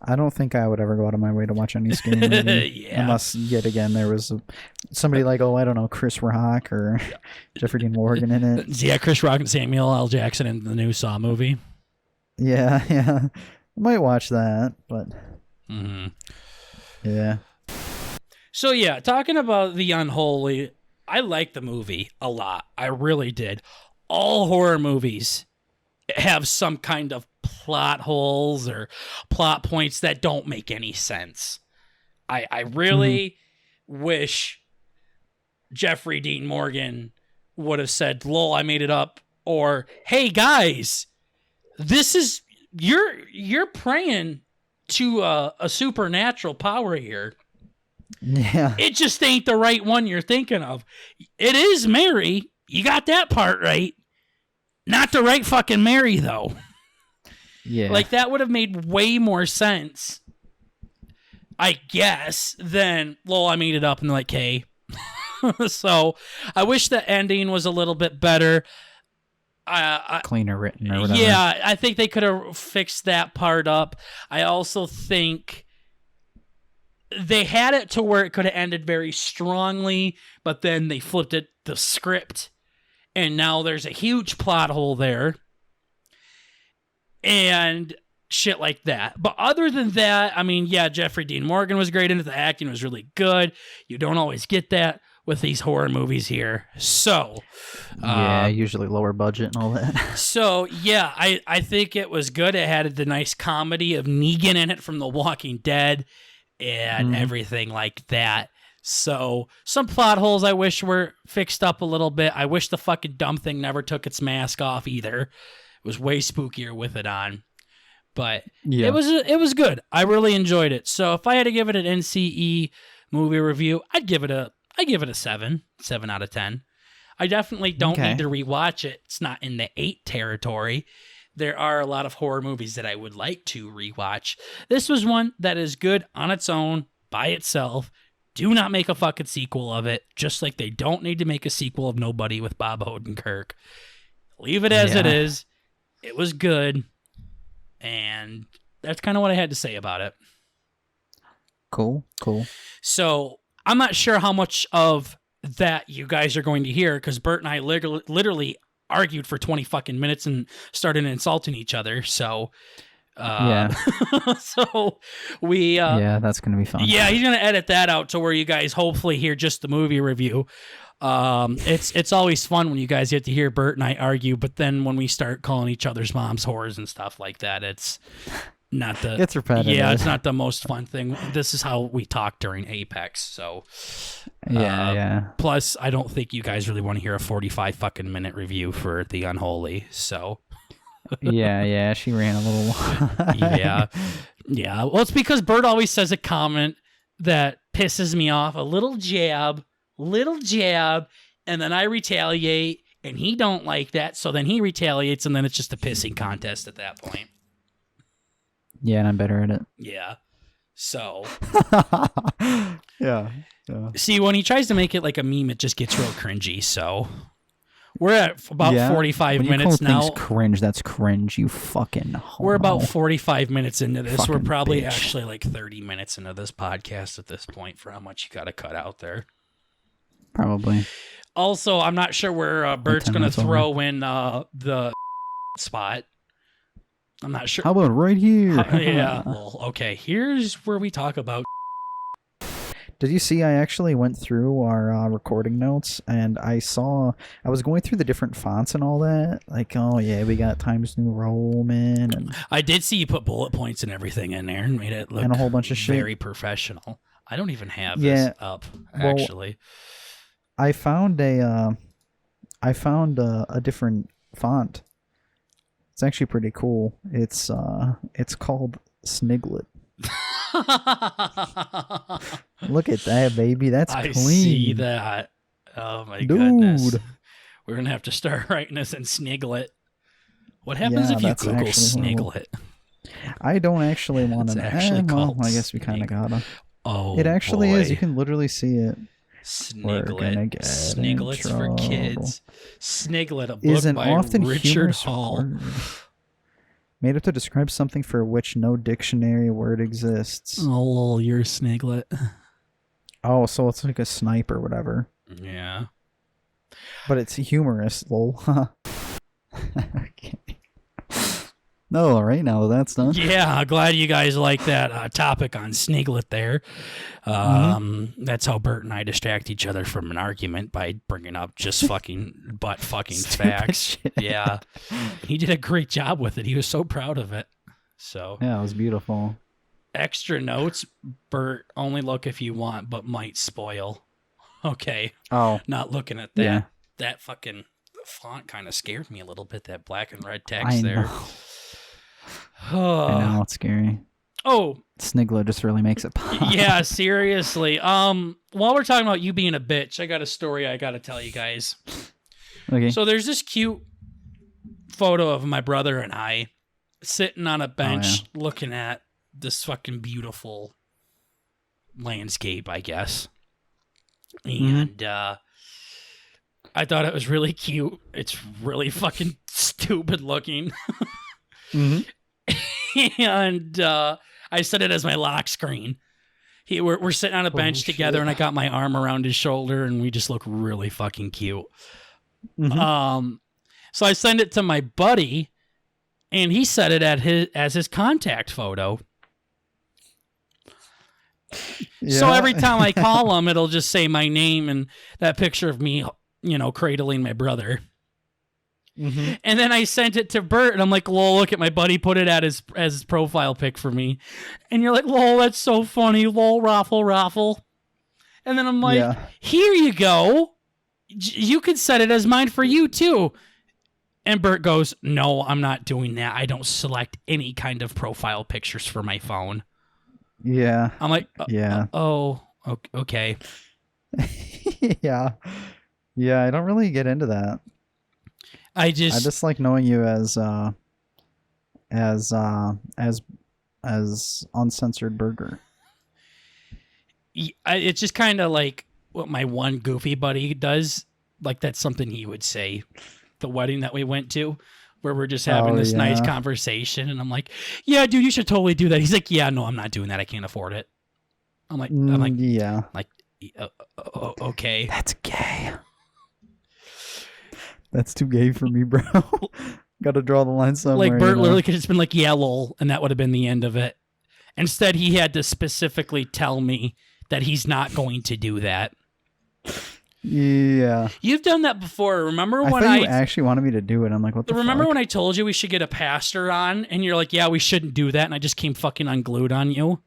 I don't think I would ever go out of my way to watch any scary movie. Yeah. Unless, yet again, there was somebody like, I don't know, Chris Rock or Jeffrey Dean Morgan in it. Yeah, Chris Rock and Samuel L. Jackson in the new Saw movie. Yeah. I might watch that, but yeah. So yeah, talking about The Unholy, I like the movie a lot. I really did. All horror movies have some kind of plot holes or plot points that don't make any sense. I really wish Jeffrey Dean Morgan would have said, "Lol, I made it up," or "Hey guys, this is you're praying to a supernatural power here. Yeah. It just ain't the right one you're thinking of. It is Mary. You got that part right. Not the right fucking Mary, though." Yeah. Like, that would have made way more sense, I guess, than, "Lol, I made it up," and like, "Hey." So, I wish the ending was a little bit better. Cleaner written or whatever. Yeah, I think they could have fixed that part up. I also think they had it to where it could have ended very strongly, but then they flipped the script, and now there's a huge plot hole there, and shit like that. But other than that, I mean, yeah, Jeffrey Dean Morgan was great in it. The acting was really good. You don't always get that with these horror movies here. So, Yeah, usually lower budget and all that. so yeah, I think it was good. It had the nice comedy of Negan in it from The Walking Dead and everything like that. So some plot holes I wish were fixed up a little bit. I wish the fucking dumb thing never took its mask off either. It was way spookier with it on. But it was good. I really enjoyed it. So if I had to give it an NCE movie review, I'd give it a 7 out of 10. I definitely don't need to rewatch it. It's not in the 8 territory. There are a lot of horror movies that I would like to rewatch. This was one that is good on its own, by itself. Do not make a fucking sequel of it, just like they don't need to make a sequel of Nobody with Bob Odenkirk. Leave it as it is. It was good. And that's kind of what I had to say about it. Cool. So I'm not sure how much of that you guys are going to hear, because Bert and I literally argued for 20 fucking minutes and started insulting each other. So, so we, that's going to be fun. Yeah, he's going to edit that out to where you guys hopefully hear just the movie review. It's always fun when you guys get to hear Bert and I argue, but then when we start calling each other's moms whores and stuff like that, it's not the it's repetitive. Yeah, it's not the most fun thing. This is how we talk during Apex. So plus, I don't think you guys really want to hear a 45 fucking minute review for The Unholy. So yeah, she ran a little. yeah. Well, it's because Bert always says a comment that pisses me off. A little jab, and then I retaliate, and he don't like that, so then he retaliates, and then it's just a pissing contest at that point. Yeah, and I'm better at it. Yeah. So. Yeah. See, when he tries to make it like a meme, it just gets real cringy, so. We're at about 45 minutes now. Things cringe, that's cringe, you fucking homo. We're about 45 minutes into this. Fucking We're probably bitch. actually like 30 minutes into this podcast at this point for how much you got to cut out there. Probably. Also, I'm not sure where Bert's going to throw in the spot. I'm not sure. How about right here? Yeah. Well, okay. Here's where we talk about. Did you see I actually went through our recording notes and I was going through the different fonts and all that. Like, oh yeah, we got Times New Roman. And I did see you put bullet points and everything in there and made it look and a whole bunch of shit. Very professional. I don't even have this up, actually. I found a different font. It's actually pretty cool. It's called Sniglet. Look at that, baby. That's clean. I see that. Oh my goodness. We're gonna have to start writing this in Sniglet. What happens if you Google Sniglet? I don't actually want to. It's actually called. Well, I guess we kind of gotta. Oh, it actually boy. is. You can literally see it. Sniglet. Sniglets for kids. Sniglet, a book is an by often Richard Hall. Word. Made up to describe something for which no dictionary word exists. Oh, you're Sniglet. Oh, so it's like a snipe or whatever. Yeah. But it's humorous, lol. Okay. No, all right, now that's done. Yeah, glad you guys like that topic on Sniglet there. That's how Bert and I distract each other from an argument by bringing up just fucking facts. Shit. Yeah. He did a great job with it. He was so proud of it. So yeah, it was beautiful. Extra notes, Bert, only look if you want, but might spoil. Okay. Oh. Not looking at that. Yeah. That fucking font kind of scared me a little bit, that black and red text there. I know, it's scary. Oh, Sniglet just really makes it pop. Yeah, seriously. While we're talking about you being a bitch, I got a story I got to tell you guys. Okay. So there's this cute photo of my brother and I sitting on a bench looking at this fucking beautiful landscape, I guess. And I thought it was really cute. It's really fucking stupid looking. And I set it as my lock screen. We're sitting on a bench together, and I got my arm around his shoulder, and we just look really fucking cute. Mm-hmm. So I send it to my buddy, and he set it as his contact photo. So every time I call him, it'll just say my name and that picture of me, cradling my brother. Mm-hmm. And then I sent it to Bert, and I'm like, lol, look at my buddy put it as his profile pic for me. And you're like, lol, that's so funny, lol, raffle. And then I'm like, here you go. You could set it as mine for you, too. And Bert goes, no, I'm not doing that. I don't select any kind of profile pictures for my phone. Yeah. I'm like, okay. Yeah. Yeah, I don't really get into that. I just like knowing you as uncensored burger. It's just kind of like what my one goofy buddy does. Like that's something he would say. The wedding that we went to, where we're just having this nice conversation, and I'm like, yeah, dude, you should totally do that. He's like, yeah, no, I'm not doing that. I can't afford it. I'm like, yeah. Like, okay. That's gay. That's too gay for me, bro. Got to draw the line somewhere. Like Bert literally could have just been like, yeah, lol, and that would have been the end of it. Instead, he had to specifically tell me that he's not going to do that. Yeah. You've done that before. Remember when you actually wanted me to do it? I'm like, what the Remember fuck? when I told you we should get a pastor on, and you're like, yeah, we shouldn't do that, and I just came fucking unglued on you?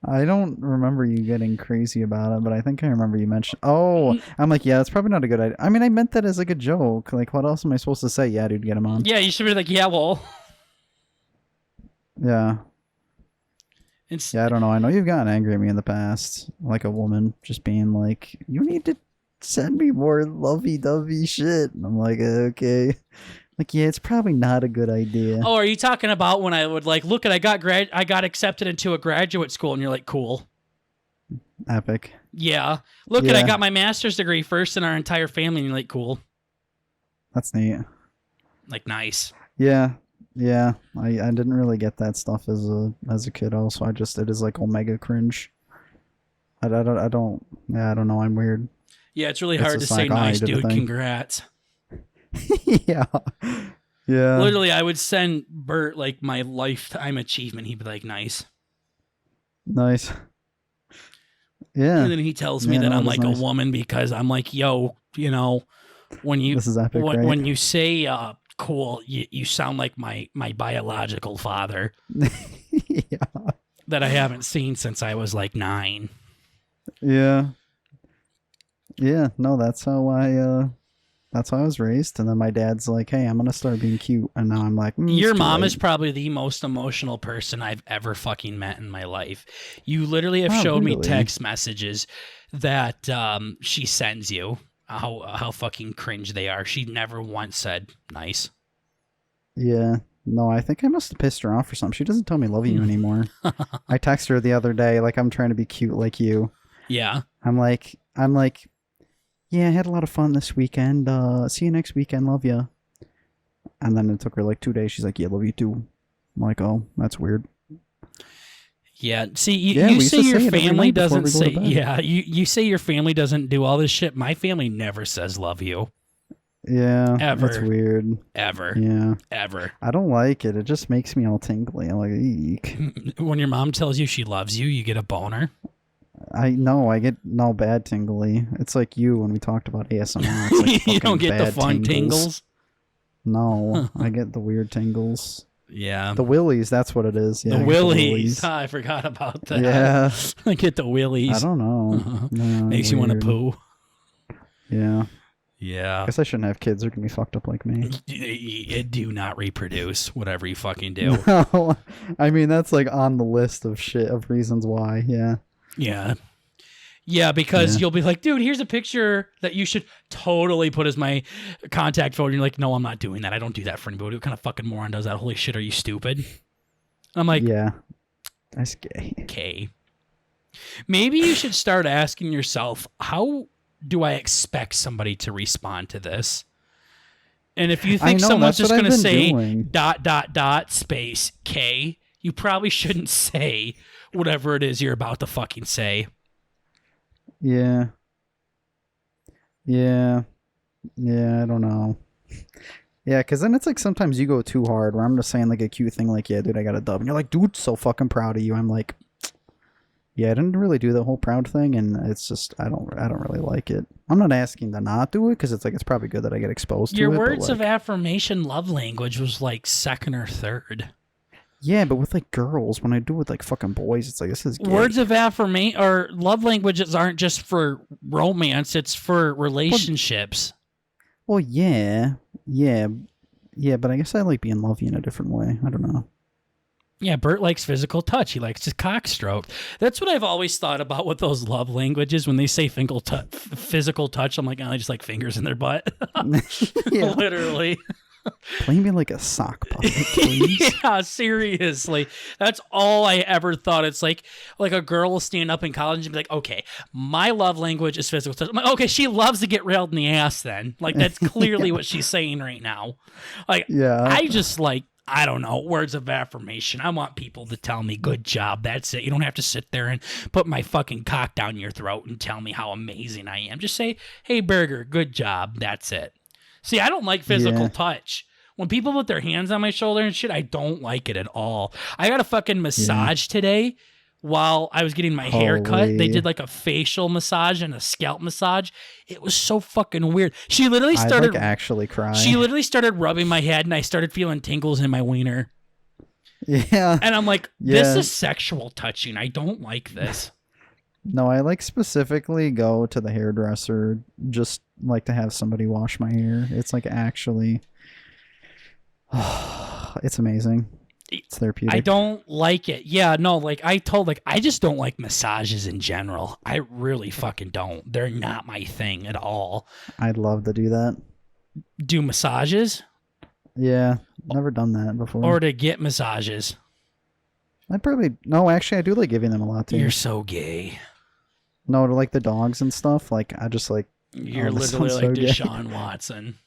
I don't remember you getting crazy about it, but I think I remember you mentioned. Oh, I'm like, yeah, that's probably not a good idea. I mean, I meant that as like a joke. Like, what else am I supposed to say? Yeah, dude, get him on. Yeah, you should be like, yeah, well. Yeah. Yeah, I don't know. I know you've gotten angry at me in the past, like a woman, just being like, you need to send me more lovey-dovey shit. And I'm like, okay. Like, yeah, it's probably not a good idea. Oh, are you talking about when I would like, look at I got accepted into a graduate school, and you're like, cool. Epic. Yeah. Look at I got my master's degree first in our entire family, and you're like, cool. That's neat. Like, nice. Yeah. Yeah, I didn't really get that stuff as a kid. Also, it is like omega cringe. I don't know. I'm weird. Yeah, it's really hard to say nice, dude. Congrats. Yeah. Literally, I would send Bert like my lifetime achievement. He'd be like, nice. Nice. Yeah. And then he tells me that I'm like a woman because I'm like, yo, when you this is epic, right? when you say cool, you sound like my biological father. Yeah. That I haven't seen since I was like 9. Yeah. Yeah, no, that's how I was raised. And then my dad's like, hey, I'm gonna start being cute, and now I'm like, your mom is probably the most emotional person I've ever fucking met in my life. You literally have showed me text messages that she sends you. How fucking cringe they are. She never once said nice. Yeah. No, I think I must have pissed her off or something. She doesn't tell me love you anymore. I texted her the other day like I'm trying to be cute like you. Yeah. I'm like, yeah, I had a lot of fun this weekend. See you next weekend. Love ya. And then it took her like 2 days. She's like, yeah, love you too. I'm like, oh, that's weird. Yeah, see, you say your family doesn't say, you say your family doesn't do all this shit. My family never says love you. Yeah, ever. That's weird. Ever. Yeah. Ever. I don't like it. It just makes me all tingly. I'm like, eek. When your mom tells you she loves you, you get a boner? I get no bad tingly. It's like you when we talked about ASMR. It's like you don't get the fun tingles? No, I get the weird tingles. Yeah. The willies, that's what it is. Yeah, the willies. I forgot about that. Yeah. I get the willies. I don't know. No, makes you want to poo. Yeah. Yeah. I guess I shouldn't have kids. They're going to be fucked up like me. Do not reproduce, whatever you fucking do. No. I mean, that's like on the list of shit of reasons why. Yeah. Yeah. Yeah, because you'll be like, dude, here's a picture that you should totally put as my contact photo. And you're like, no, I'm not doing that. I don't do that for anybody. What kind of fucking moron does that? Holy shit, are you stupid? I'm like, yeah, that's gay. Okay. Maybe you should start asking yourself, how do I expect somebody to respond to this? And if you think someone's just going to say ... space K, you probably shouldn't say whatever it is you're about to fucking say. Yeah. Yeah. Yeah, I don't know. Yeah, because then it's like sometimes you go too hard where I'm just saying like a cute thing like, yeah, dude, I got a dub. And you're like, dude, so fucking proud of you. I'm like, yeah, I didn't really do the whole proud thing, and it's just I don't really like it. I'm not asking to not do it because it's like it's probably good that I get exposed Your to it, but words of like, affirmation love language was like second or third. yeah, but with like girls, when I do it with like fucking boys, it's like this is gay. Words of affirmation or love languages aren't just for romance, it's for Well, relationships. well, yeah, but I guess I like being lovey in a different way. I don't know. Yeah, Bert likes physical touch. He likes his cock stroked. That's what I've always thought about with those love languages. When they say physical touch, I'm like, oh, I just like fingers in their butt. Yeah, Literally. play me like a sock puppet, please. Yeah, seriously. That's all I ever thought. It's like a girl will stand up in college and be like, okay, my love language is physical touch. I'm like, okay, she loves to get railed in the ass then. Like, that's clearly what she's saying right now. Like, Yeah, I just like, I don't know, words of affirmation. I want people to tell me, good job. That's it. You don't have to sit there and put my fucking cock down your throat and tell me how amazing I am. Just say, hey, Burger, good job. That's it. See, I don't like physical yeah. touch. When people put their hands on my shoulder and shit, I don't like it at all. I got a fucking Yeah. massage today while I was getting my hair cut. They Holy. did like a facial massage and a scalp massage. It was so fucking weird. She literally I'd like started actually cry. she literally started rubbing my head and I started feeling tingles in my wiener. Yeah. And I'm like, this Yeah. is sexual touching. I don't like this. No, I like specifically go to the hairdresser just like to have somebody wash my hair. It's like actually it's amazing. It's therapeutic. I don't like it. Yeah, no, like I just don't like massages in general. I really fucking don't. They're not my thing at all. I'd love to do that. Do massages Yeah. Never done that before. or to get massages? I'd probably no, actually I do like giving them a lot too. You're so gay. No, to like the dogs and stuff, like I just like You're this literally sounds like so gay. Deshaun Watson.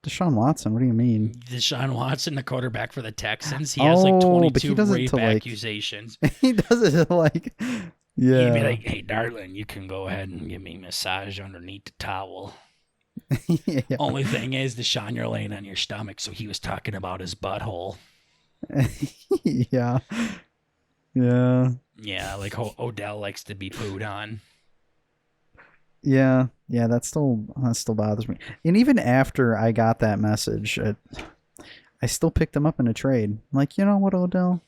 Deshaun Watson, what do you mean? Deshaun Watson, the quarterback for the Texans, he has like Oh, but 22 he does it rape to, like- accusations. He does it like yeah. He'd be like, hey, darling, you can go ahead and give me a massage underneath the towel. Yeah. Only thing is, Deshaun, you're laying on your stomach, so he was talking about his butthole. Yeah. Yeah. Yeah, like Odell likes to be pooed on. Yeah. Yeah, that still bothers me. And even after I got that message, I still picked him up in a trade. I'm like, you know what, Odell?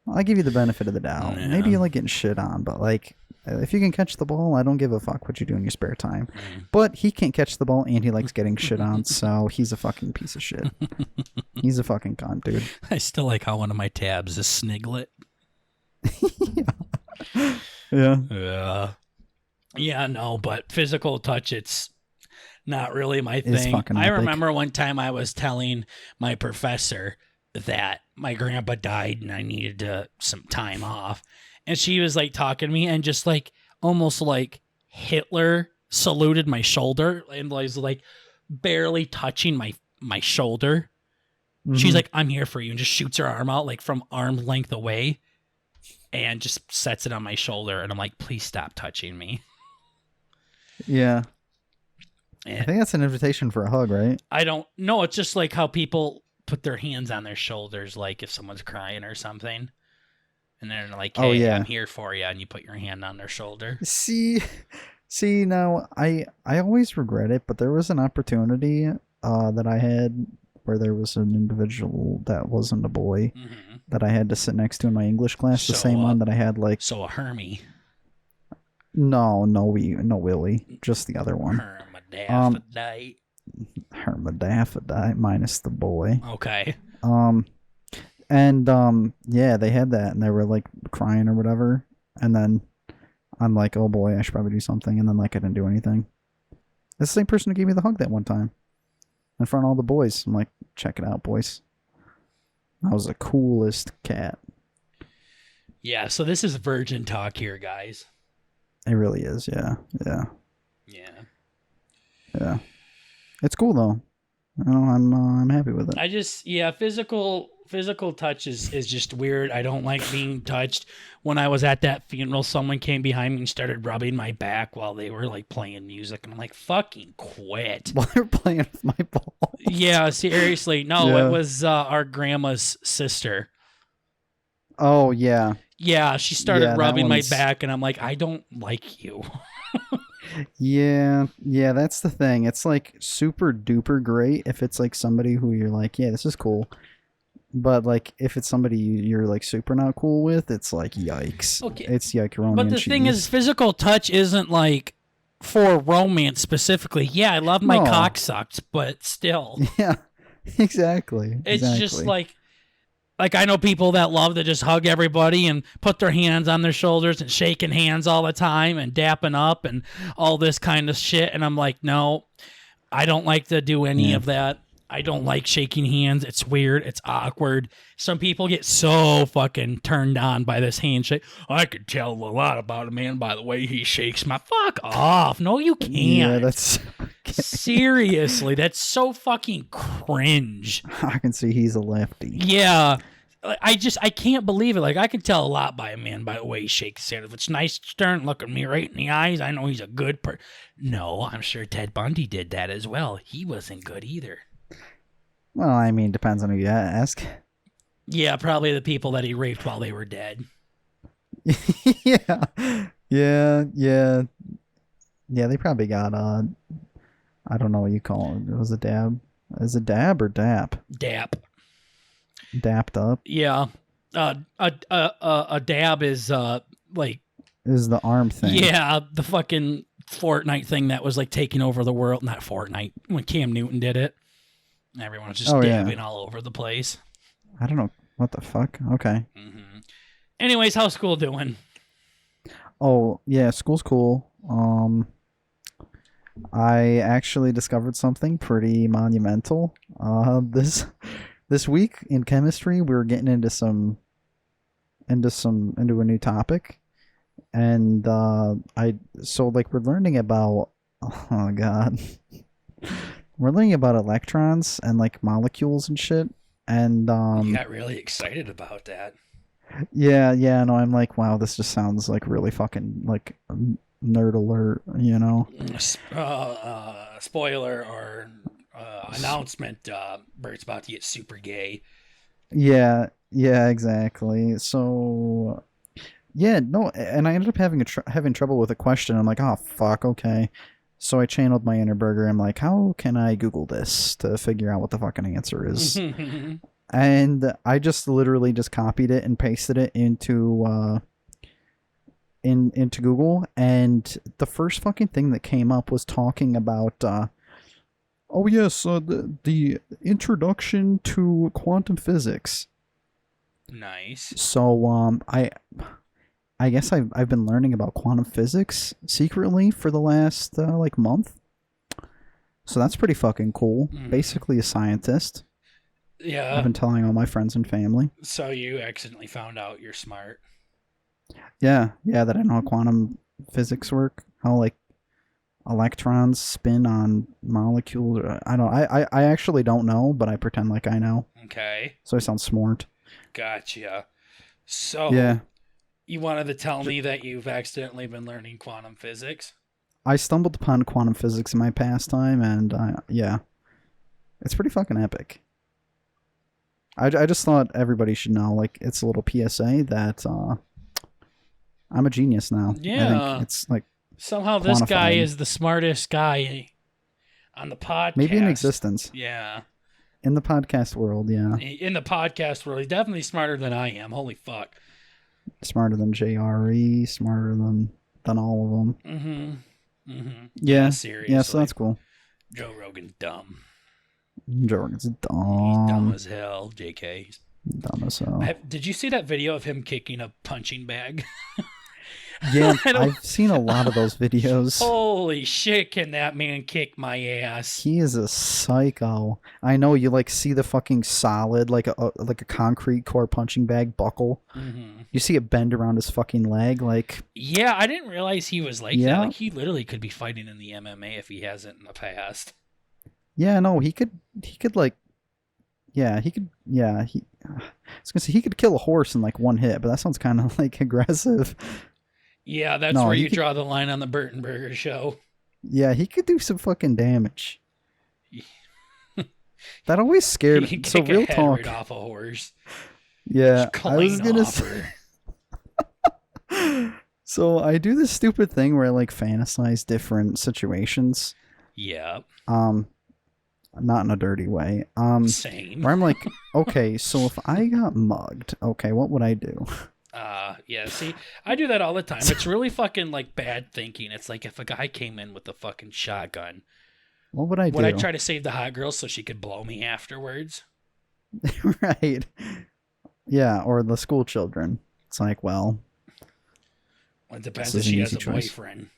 I'll give you the benefit of the doubt. Yeah. Maybe you like getting shit on, but like if you can catch the ball, I don't give a fuck what you do in your spare time. Mm. But he can't catch the ball and he likes getting shit on, so he's a fucking piece of shit. He's a fucking cunt, dude. I still like how one of my tabs is Sniglet. Yeah. Yeah, no, but physical touch, it's not really my It's thing. fucking I epic. remember one time I was telling my professor that my grandpa died and I needed some time off. And she was like talking to me and just like almost like Hitler saluted my shoulder and was like barely touching my shoulder. She's Mhm. like, I'm here for you, and just shoots her arm out like from arm's length away and just sets it on my shoulder. And I'm like, please stop touching me. Yeah. I And think that's an invitation for a hug, right? I don't know. It's just like how people put their hands on their shoulders, like if someone's crying or something. And they're like, hey, Oh, yeah. I'm here for you. And you put your hand on their shoulder. See, now I always regret it, but there was an opportunity that I had where there was an individual that wasn't a boy Mm-hmm. that I had to sit next to in my English class, the So, same one that I had like So a Hermie. no Willie, just the other one. Hermaphrodite. Hermaphrodite minus the boy. Okay. Yeah, they had that and they were like crying or whatever, and then I'm like, oh boy, I should probably do something, and then like I didn't do anything. It's the same person who gave me the hug that one time in front of all the boys. I'm like, check it out, boys. I was the coolest cat. Yeah, so this is virgin talk here, guys. It really is, yeah. Yeah. It's cool though. I'm happy with it. Physical Physical touch is just weird. I don't like being touched. When I was at that funeral, someone came behind me and started rubbing my back while they were like playing music, and I'm like, "Fucking quit!" While they're playing with my ball. Yeah, seriously. No, Yeah. it was our grandma's sister. Oh yeah, Yeah, she started yeah. That rubbing my one's back, and I'm like, I don't like you. yeah, yeah. That's the thing. It's like super duper great if it's like somebody who you're like, yeah, this is cool. But like if it's somebody you're like super not cool with, it's like yikes. Okay. It's yikes. But the thing is, physical touch isn't like for romance specifically. Yeah, I love my No. cock sucked, but still. yeah, exactly. It's exactly. just like I know people that love to just hug everybody and put their hands on their shoulders and shaking hands all the time and dapping up and all this kind of shit. And I'm like, no, I don't like to do any of that. I don't like shaking hands. It's weird. It's awkward. Some people get so fucking turned on by this handshake. I could tell a lot about a man by the way he shakes my fuck off. No, you can't. Yeah, that's Seriously, that's so fucking cringe. I can see he's a lefty. Yeah. I can't believe it. Like, I can tell a lot by a man by the way he shakes his hand. If it's nice, stern, looking me right in the eyes, I know he's a good person. No, I'm sure Ted Bundy did that as well. He wasn't good either. Well, I mean, depends on who you ask. Yeah, probably the people that he raped while they were dead. yeah, yeah. They probably got I don't know what you call it. It was a dab. Is it dab or dap? Dap. Dapped up. Yeah. A dab is like Is the arm thing. yeah, the fucking Fortnite thing that was like taking over the world. Not Fortnite, when Cam Newton did it. Everyone was just dabbing all over the place. I don't know what the fuck. Okay. Mm-hmm. Anyways, how's school doing? Oh yeah, school's cool. I actually discovered something pretty monumental. This week in chemistry, we were getting into a new topic, and we're learning about oh god. We're learning about electrons and like molecules and shit. And You got really excited about that. yeah, no, I'm like, wow, this just sounds like really fucking like nerd alert, you know? Spoiler or announcement, Bert's about to get super gay. Yeah, exactly. So yeah, no, and I ended up having trouble with a question. I'm like, oh fuck, okay. So I channeled my inner burger. I'm like, how can I Google this to figure out what the fucking answer is? And I just literally just copied it and pasted it into into Google, and the first fucking thing that came up was talking about oh yes, the introduction to quantum physics. Nice. So I guess I've been learning about quantum physics secretly for the last like month. So that's pretty fucking cool. Basically a scientist. Yeah. I've been telling all my friends and family. So you accidentally found out you're smart. Yeah, that I know how quantum physics work. How like electrons spin on molecules. I actually don't know, but I pretend like I know. Okay. So I sound smart. Gotcha. So yeah. You wanted to tell me that you've accidentally been learning quantum physics? I stumbled upon quantum physics in my pastime, and yeah, it's pretty fucking epic. I just thought everybody should know, like, it's a little PSA that I'm a genius now. Yeah. I think it's like somehow this guy quantifying. is the smartest guy on the podcast. Maybe in existence. Yeah. In the podcast world, yeah. In the podcast world, he's definitely smarter than I am. Holy fuck. Smarter than JRE, smarter than all of them. Mm-hmm. Mm-hmm. Yeah. Seriously. Yeah, so that's cool. Joe Rogan's dumb. Joe Rogan's dumb. He's dumb as hell, JK. Dumb as hell. Did you see that video of him kicking a punching bag? Yeah, I've seen a lot of those videos. Holy shit, can that man kick my ass? He is a psycho. I know, you like see the fucking solid, like a concrete core punching bag buckle. Mm-hmm. You see it bend around his fucking leg, like. Yeah, I didn't realize he was like that. Like, he literally could be fighting in the MMA if he hasn't in the past. Yeah, no, he could like Yeah, he could. Yeah, I was gonna say he could kill a horse in like one hit, but that sounds kind of like aggressive. Yeah, that's No, where he you could. draw the line on the BurtnBurger show. Yeah, he could do some fucking damage. That always He scared. can So kick a real head right talk. off a horse. Yeah, Just I was clean gonna off say. her. So I do this stupid thing where I like fantasize different situations. Yeah, Um, not in a dirty way. same. Where I'm like, okay, so if I got mugged, okay, what would I do? Yeah, see, I do that all the time. It's really fucking like bad thinking. It's like if a guy came in with a fucking shotgun, What would I would I do? try to save the hot girl so she could blow me afterwards? Right. Yeah, or the school children. It's like, well, Well, it this depends if is an she has easy a choice. boyfriend.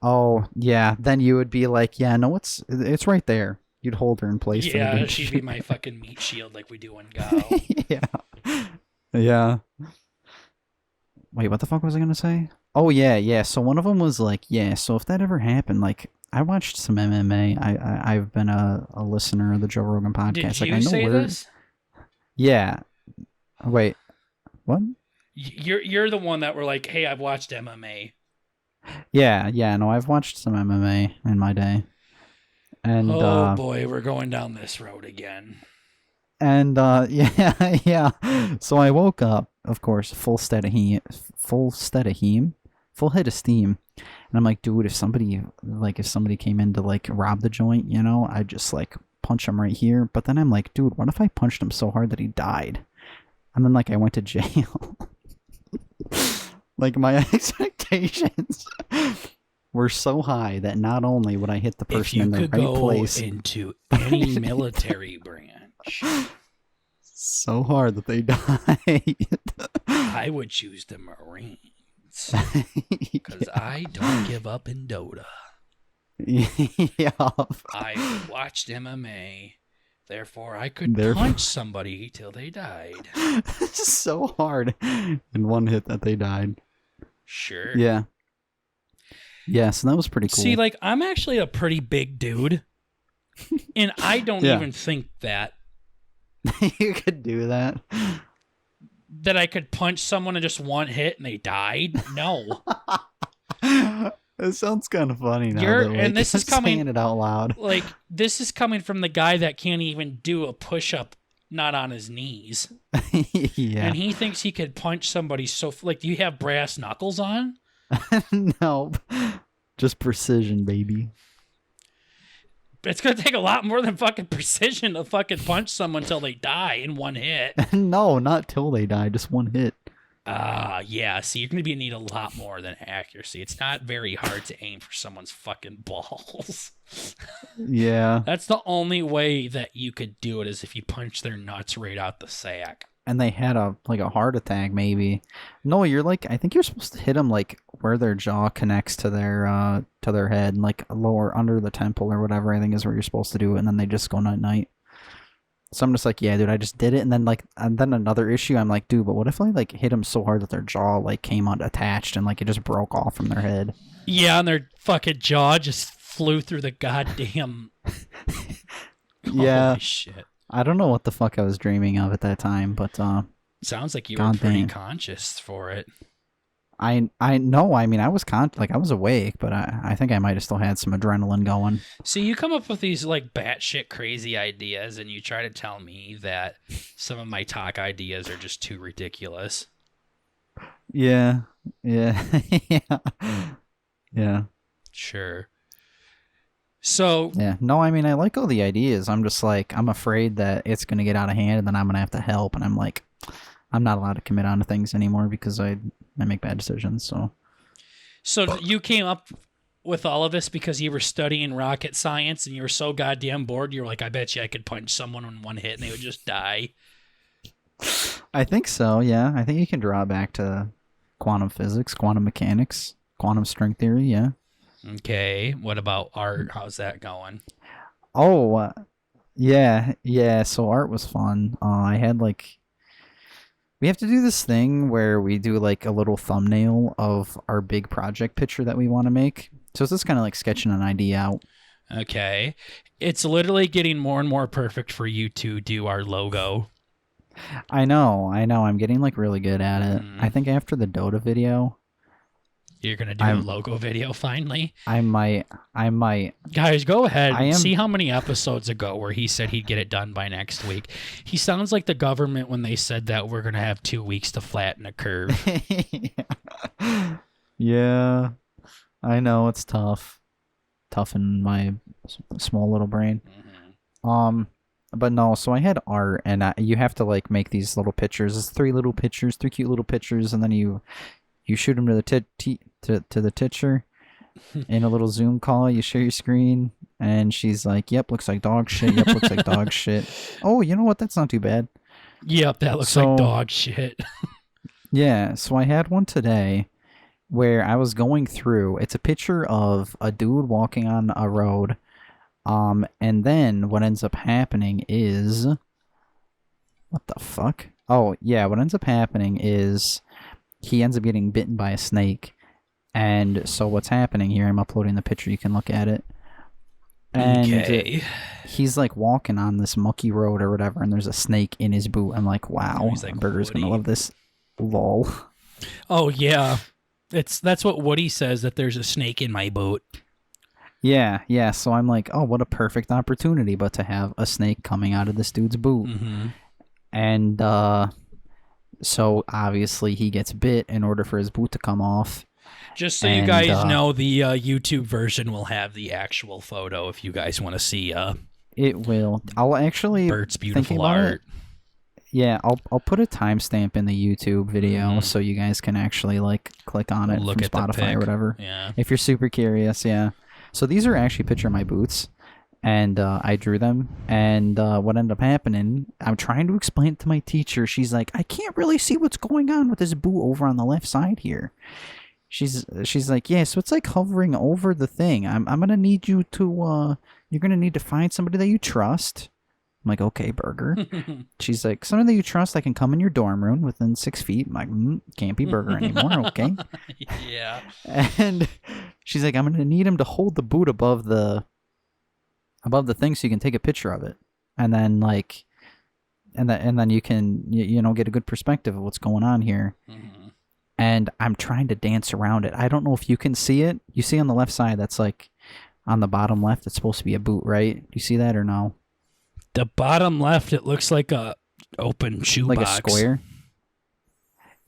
Oh, yeah, then you would be like, yeah, no, it's right there. You'd hold her in place for the Yeah, big she'd be my fucking meat shield like we do in Go. Yeah. Yeah. Wait, what the fuck was I gonna say? Oh yeah, yeah. So one of them was like, yeah. So if that ever happened, like I watched some MMA. I've been a listener of the Joe Rogan Did podcast. Like I you know say where. this? Yeah. Wait. What? You're the one that were like, hey, I've watched MMA. Yeah, yeah. No, I've watched some MMA in my day, and Oh boy, we're going down this road again. yeah, yeah. So I woke up, of course, full head of steam, and I'm like, dude, if somebody came in to like rob the joint, I'd just like punch him right here. But then I'm like, dude, what if I punched him so hard that he died, and then like I went to jail? Like my expectations were so high that not only would I hit the If person you in the could right go place into any military branch, so hard that they died. I would choose the Marines. Because I don't give up in Dota. Yeah. I watched MMA, therefore I could Therefore- punch somebody till they died. So hard in one hit that they died. Sure. Yeah. Yeah, so that was pretty cool. See, like, I'm actually a pretty big dude, and I don't Yeah. even think that You could do that. I could punch someone in just one hit and they died. No. It sounds kind of funny now. You're- though, and like, this is coming- saying it out loud. Like, this is coming from the guy that can't even do a push-up not on his knees. Yeah. And he thinks he could punch somebody so... Like, do you have brass knuckles on? No. Just precision, baby. It's going to take a lot more than fucking precision to fucking punch someone till they die in one hit. No, not till they die. Just one hit. Yeah. See, you're going to need a lot more than accuracy. It's not very hard to aim for someone's fucking balls. Yeah. That's the only way that you could do it is if you punch their nuts right out the sack. And they had a heart attack, maybe. No, I think you're supposed to hit them like where their jaw connects to their head, and like lower under the temple or whatever. I think is where you're supposed to do it, and then they just go night night. So I'm just like, yeah, dude, I just did it, and then another issue, I'm like, dude, but what if I like hit them so hard that their jaw like came unattached and like it just broke off from their head? Yeah, and their fucking jaw just flew through the goddamn. Yeah. Holy shit. I don't know what the fuck I was dreaming of at that time, but Sounds like you were God pretty dang. conscious for it. I know. I mean, I was I was awake, but I think I might have still had some adrenaline going. See, you come up with these like batshit crazy ideas, and you try to tell me that some of my talk ideas are just too ridiculous. Yeah, yeah, yeah, yeah, Sure. So, yeah. No, I mean, I like all the ideas. I'm just like, I'm afraid that it's gonna get out of hand, and then I'm gonna have to help. And I'm like, I'm not allowed to commit on to things anymore because I make bad decisions. so you came up with all of this because you were studying rocket science, and you were so goddamn bored. You were like, I bet you I could punch someone in one hit, and they would just die. I think so. Yeah, I think you can draw it back to quantum physics, quantum mechanics, quantum string theory. Yeah. Okay. What about art? How's that going? Oh, yeah, yeah. So art was fun. I had like, we have to do this thing where we do like a little thumbnail of our big project picture that we want to make. So it's just kind of like sketching an idea out. Okay. It's literally getting more and more perfect for you to do our logo. I know. I'm getting like really good at it. Mhm. I think after the Dota video, You're going to do a I'm logo video finally. I might Guys, go ahead. I am See how many episodes ago where he said he'd get it done by next week. He sounds like the government when they said that we're going to have 2 weeks to flatten a curve. Yeah. I know it's tough. Tough in my small little brain. Mhm. But no, so I had art, and you have to like make these little pictures. It's three cute little pictures, and then you shoot them to the to the teacher in a little Zoom call. You share your screen, and she's like, "Yep, looks like dog shit. Yep, looks like dog shit. Oh, you know what? That's not too bad." Yep, that looks like dog shit. Yeah, so I had one today where I was going through. It's a picture of a dude walking on a road. And then what ends up happening is, what the fuck? Oh, yeah, what ends up happening is he ends up getting bitten by a snake. And so what's happening here, I'm uploading the picture, you can look at it. And Okay. he's like walking on this mucky road or whatever, and there's a snake in his boot. I'm like, wow, He's like, Burger's Woody. gonna love this. Lol. Oh, yeah. That's what Woody says, that there's a snake in my boot. Yeah, so I'm like, oh, what a perfect opportunity, but to have a snake coming out of this dude's boot. Mm-hmm. And so obviously he gets bit in order for his boot to come off. Just so you guys know, the YouTube version will have the actual photo if you guys want to see It will. I'll actually Bert's beautiful about art. Yeah, I'll put a timestamp in the YouTube video so you guys can actually like click on it Look from at the Spotify pic. or whatever. Yeah. If you're super curious, yeah. So these are actually a picture of my boots, and I drew them. And what ended up happening, I'm trying to explain it to my teacher. She's like, I can't really see what's going on with this boot over on the left side here. She's like, yeah, so it's like hovering over the thing. I'm gonna need you to you're gonna need to find somebody that you trust. I'm like, okay, Burger. She's like, somebody that you trust that can come in your dorm room within 6 feet. I'm like, can't be Burger anymore, okay? Yeah. And she's like, I'm gonna need him to hold the boot above the thing so you can take a picture of it, and then like, and then you can you know get a good perspective of what's going on here. Mm-hmm. And I'm trying to dance around it. I don't know if you can see it. You see on the left side, that's like on the bottom left. It's supposed to be a boot, right? Do you see that or no? The bottom left, it looks like a open shoebox. Like a square.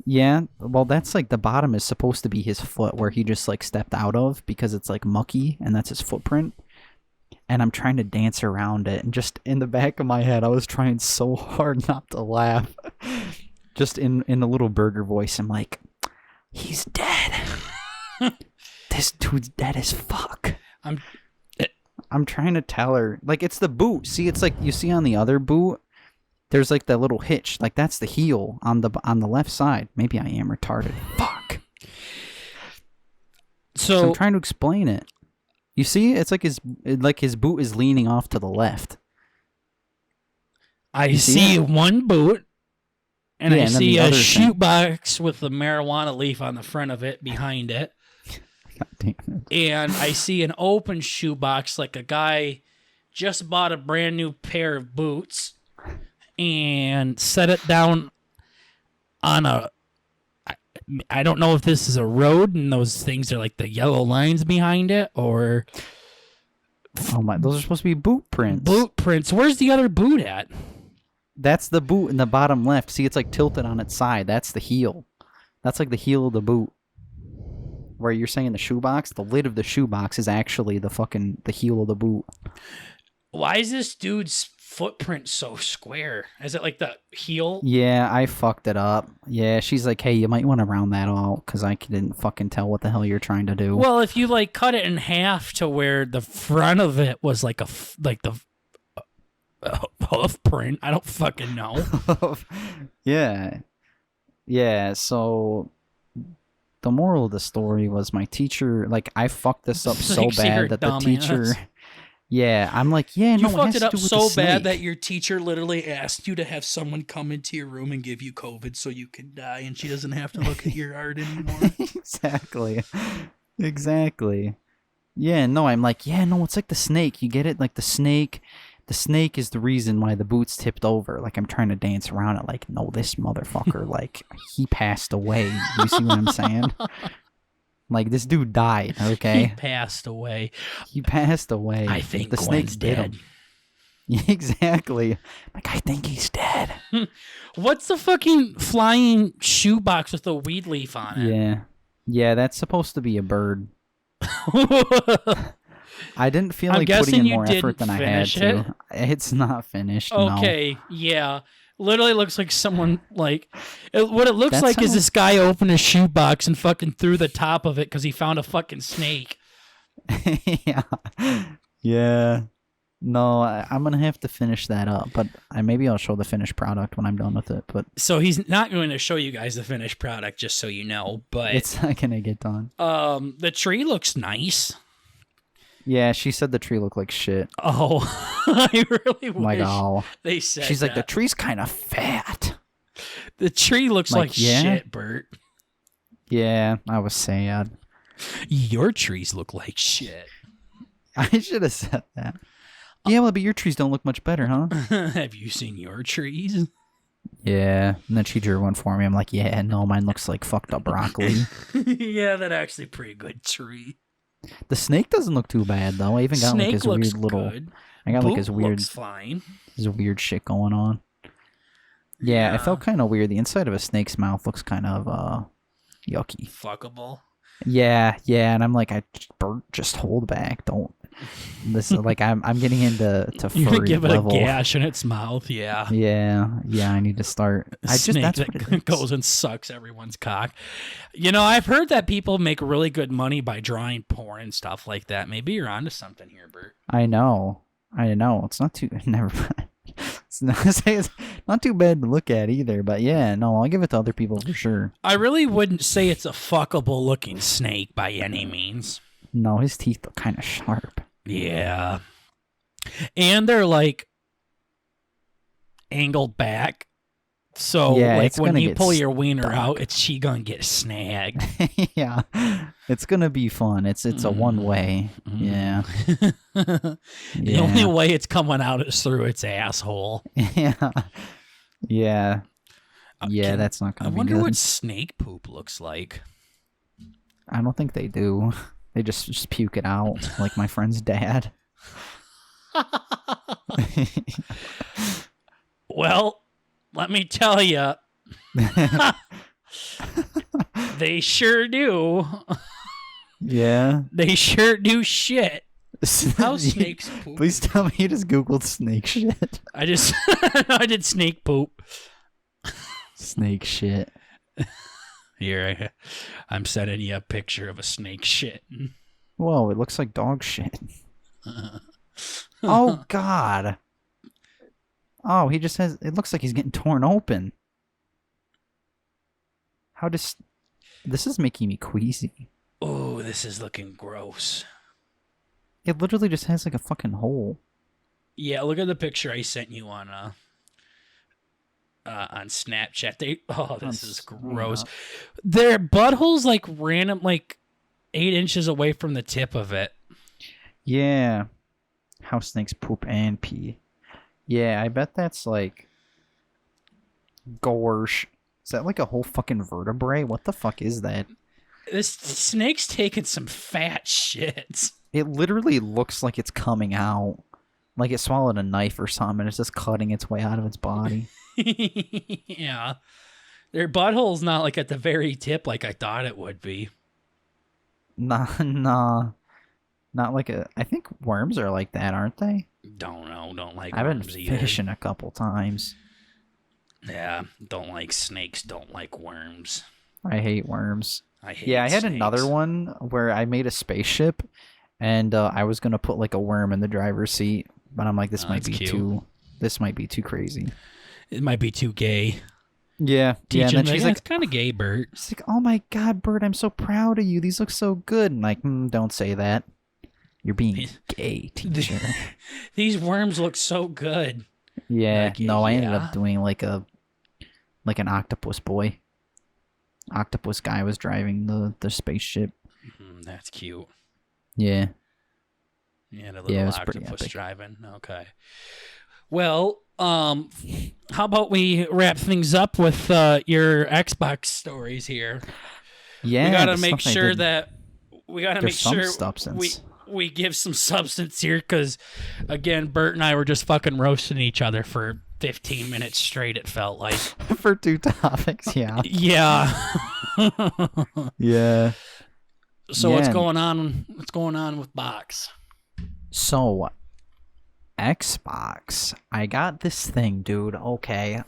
Yeah, well, that's like the bottom is supposed to be his foot where he just like stepped out of because it's like mucky and that's his footprint. And I'm trying to dance around it. And just in the back of my head, I was trying so hard not to laugh. Just in a little Burger voice, I'm like, he's dead. This dude's dead as fuck. I'm trying to tell her. Like, it's the boot. See, it's like you see on the other boot, there's like that little hitch. Like, that's the heel on the left side. Maybe I am retarded. Fuck. So I'm trying to explain it. You see, it's like his boot is leaning off to the left. I see one boot, and I see a shoebox with the marijuana leaf on the front of it behind it. God damn it. And I see an open shoebox, like a guy just bought a brand new pair of boots and set it down on a, I don't know if this is a road and those things are like the yellow lines behind it, or oh my, those are supposed to be boot prints. Boot prints. Where's the other boot at? That's the boot in the bottom left. See, it's like tilted on its side. That's the heel. That's like the heel of the boot. Where you're saying the shoebox, the lid of the shoebox is actually the heel of the boot. Why is this dude's footprint so square? Is it like the heel? Yeah, I fucked it up. Yeah, she's like, hey, you might want to round that out because I didn't fucking tell what the hell you're trying to do. Well, if you like cut it in half to where the front of it was like the hoof print, I don't fucking know. Yeah. So the moral of the story was my teacher, like, I fucked this up so bad that the teacher. Yeah, I'm like, yeah, you no, fucked it up so bad that your teacher literally asked you to have someone come into your room and give you COVID so you can die, and she doesn't have to look at your art anymore. Exactly. Yeah, no, I'm like, yeah, no, it's like the snake. You get it? Like the snake is the reason why the boot's tipped over. Like I'm trying to dance around it. Like, no, this motherfucker, like he passed away. You see what I'm saying? Like this dude died. He Okay, passed away. he passed I away. think The Gwen's snake bit dead. him. Exactly. Like I think he's dead. What's the fucking flying shoebox with a weed leaf on it? Yeah, yeah, that's supposed to be a bird. I didn't feel I'm like putting guessing in you more effort didn't than I had finish to. It's not finished. No. Okay, yeah. Literally looks like someone like what it looks That's like is how- this guy opened a shoebox and fucking threw the top of it because he found a fucking snake. Yeah. Yeah. No, I'm gonna have to finish that up, but maybe I'll show the finished product when I'm done with it. But So he's not going to show you guys the finished product, just so you know. But it's not gonna get done. the tree looks nice. Yeah, she said the tree looked like shit. Oh, I really I'm like, wish oh. they said She's like, the that. tree's kind of fat. The tree looks Like, like yeah? shit, Bert. Yeah, I was sad. Your trees look like shit. I should have said that. Yeah, well, but your trees don't look much better, huh? Have you seen your trees? Yeah. And then she drew one for me. I'm like, yeah, no, mine looks like fucked up broccoli. Yeah, that actually pretty good tree. The snake doesn't look too bad though. I even got like Snake his looks weird little. good. I got like Boot looks fine. his weird shit going on. Yeah, it felt kind of weird. The inside of a snake's mouth looks kind of yucky. Fuckable. Yeah, yeah, and I'm like, Bert, just hold back. Don't. This is like I'm getting into You're furry gonna give it level. a gash in its mouth, yeah. Yeah, yeah, I need to start. A snake That's what it that is. goes and sucks everyone's cock. You know, I've heard that people make really good money by drawing porn and stuff like that. Maybe you're onto something here, Bert. I know. It's not too. Never mind. It's not too bad to look at either. But yeah, no, I'll give it to other people for sure. I really wouldn't say it's a fuckable looking snake by any means. No, his teeth look kind of sharp. Yeah. And they're like angled back. So Yeah, like it's when gonna you get pull your wiener stuck. out, she gonna get snagged. Yeah, it's gonna be fun. It's a one way. Yeah, The yeah, only way it's coming out is through its asshole. yeah, yeah, yeah. Can- That's not I gonna be wonder good. what snake poop looks like. I don't think they do. They just puke it out like my friend's dad. Well, let me tell you, they sure do. Yeah. They sure do shit. How snakes poop. Please tell me you just googled snake shit. I just I did snake poop. Snake shit. Here, I'm sending you a picture of a snake shit. Whoa, it looks like dog shit. Oh God. Oh, he just has. It looks like he's getting torn open. How does? This is making me queasy. Oh, this is looking gross. It literally just has like a fucking hole. Yeah, look at the picture I sent you on Snapchat. This is gross. Their butthole's like random, like 8 inches away from the tip of it. Yeah. House snakes poop and pee. Yeah, I bet that's like. Gorsh. Is that like a whole fucking vertebrae? What the fuck is that? This snake's taking some fat shit. It literally looks like it's coming out. Like it swallowed a knife or something and it's just cutting its way out of its body. Yeah. Their butthole's not like at the very tip like I thought it would be. Nah. Not like a... I think worms are like that, aren't they? Don't know. Don't like I've been worms either. fishing a couple times. Yeah. Don't like snakes. Don't like worms. I hate worms. I hate Yeah, I had snakes. another one where I made a spaceship and I was going to put like a worm in the driver's seat. But I'm like, this might that's be cute. too crazy. It might be too gay. Yeah. Yeah, and then she's it's like, kind of gay, Bert. she's like, oh my God, Bert, I'm so proud of you. These look so good. And like, don't say that. You're being gay, teacher. These worms look so good. Yeah, Like, no, I ended yeah. up doing like an octopus boy. Octopus guy was driving the spaceship. That's cute. Yeah. Yeah, the Yeah, little it was pretty octopus epic. driving. Okay. Well, how about we wrap things up with your Xbox stories here? We Yeah, gotta the make stuff I sure did. that we gotta There's make some sure substance. we give some substance here, because again, Bert and I were just fucking roasting each other for 15 minutes straight. It felt like. For 2 topics, yeah. Yeah. Yeah. So Yeah. what's going on? What's going on with Box? So, Xbox. I got this thing, dude. Okay.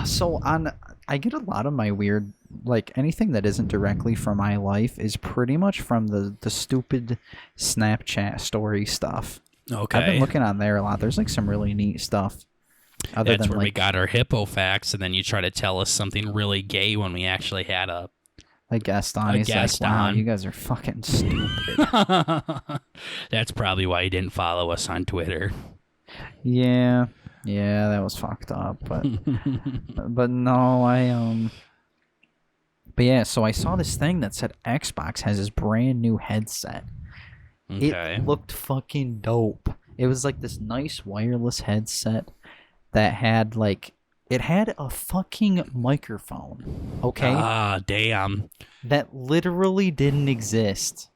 So I get a lot of my weird, like, anything that isn't directly from my life is pretty much from the stupid Snapchat story stuff. Okay. I've been looking on there a lot. There's like some really neat stuff. Other That's than where like we got our hippo facts, and then you try to tell us something really gay when we actually had a guest on. a He's guest like, wow, on. you guys are fucking stupid. That's probably why you didn't follow us on Twitter. Yeah, that was fucked up. But no, But yeah, so I saw this thing that said Xbox has this brand new headset. Okay. It looked fucking dope. It was like this nice wireless headset that had like it had a fucking microphone. Okay? Ah, damn. That literally didn't exist.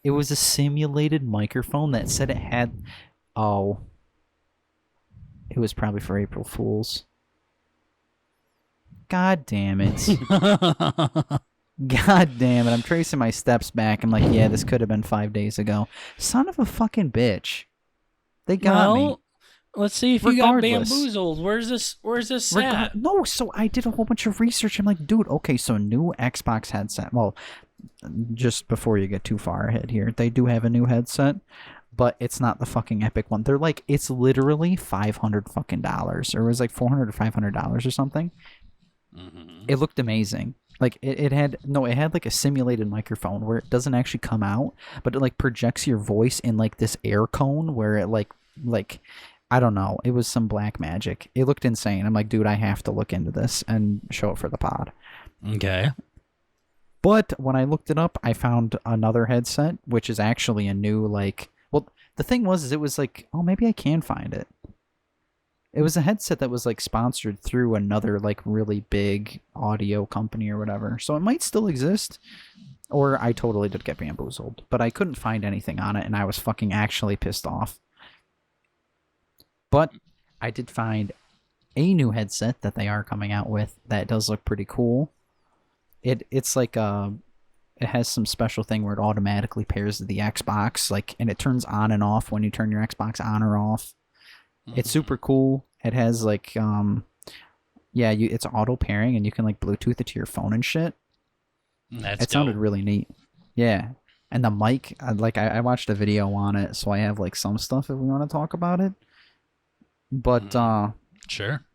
It was a simulated microphone that said it had it was probably for April Fools. God damn it. God damn it. I'm tracing my steps back. I'm like, yeah, this could have been 5 days ago. Son of a fucking bitch. They got me. Let's see if you got Regardless. bamboozled. Where's this at? No, so I did a whole bunch of research. I'm like, dude, okay, so new Xbox headset. Well, just before you get too far ahead here, they do have a new headset, but it's not the fucking epic one. They're like, it's literally $500 fucking dollars, or it was like $400 or $500 or something. Mm-hmm. It looked amazing. Like it had like a simulated microphone where it doesn't actually come out, but it like projects your voice in like this air cone where it like I don't know. It was some black magic. It looked insane. I'm like, dude, I have to look into this and show it for the pod. Okay. But when I looked it up, I found another headset, which is actually a new like. Well, the thing was, it was like, oh, maybe I can find it. It was a headset that was like sponsored through another like really big audio company or whatever. So it might still exist. Or I totally did get bamboozled. But I couldn't find anything on it and I was fucking actually pissed off. But I did find a new headset that they are coming out with that does look pretty cool. It's like it has some special thing where it automatically pairs to the Xbox, like, and it turns on and off when you turn your Xbox on or off. It's super cool. It has like it's auto pairing and you can like Bluetooth it to your phone and shit. That's It sounded really neat. Yeah. And the mic, I watched a video on it, so I have like some stuff if we want to talk about it. But sure.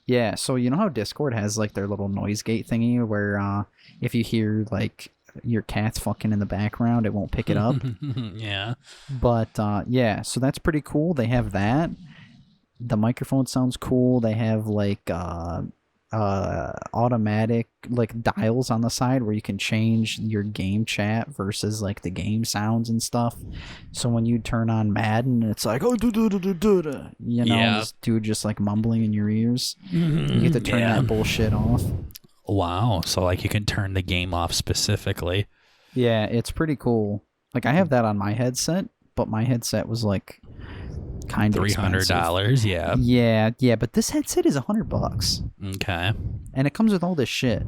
Yeah, so you know how Discord has like their little noise gate thingy where if you hear like your cat's fucking in the background, it won't pick it up. Yeah. But yeah, so that's pretty cool. They have that. The microphone sounds cool. They have like automatic like dials on the side where you can change your game chat versus like the game sounds and stuff. So when you turn on Madden, it's like this dude just like mumbling in your ears. You get to turn that bullshit off. Wow. So like you can turn the game off specifically. Yeah, it's pretty cool. Like I have that on my headset, but my headset was like kind of $300. Yeah, but this headset is $100. Okay. And it comes with all this shit.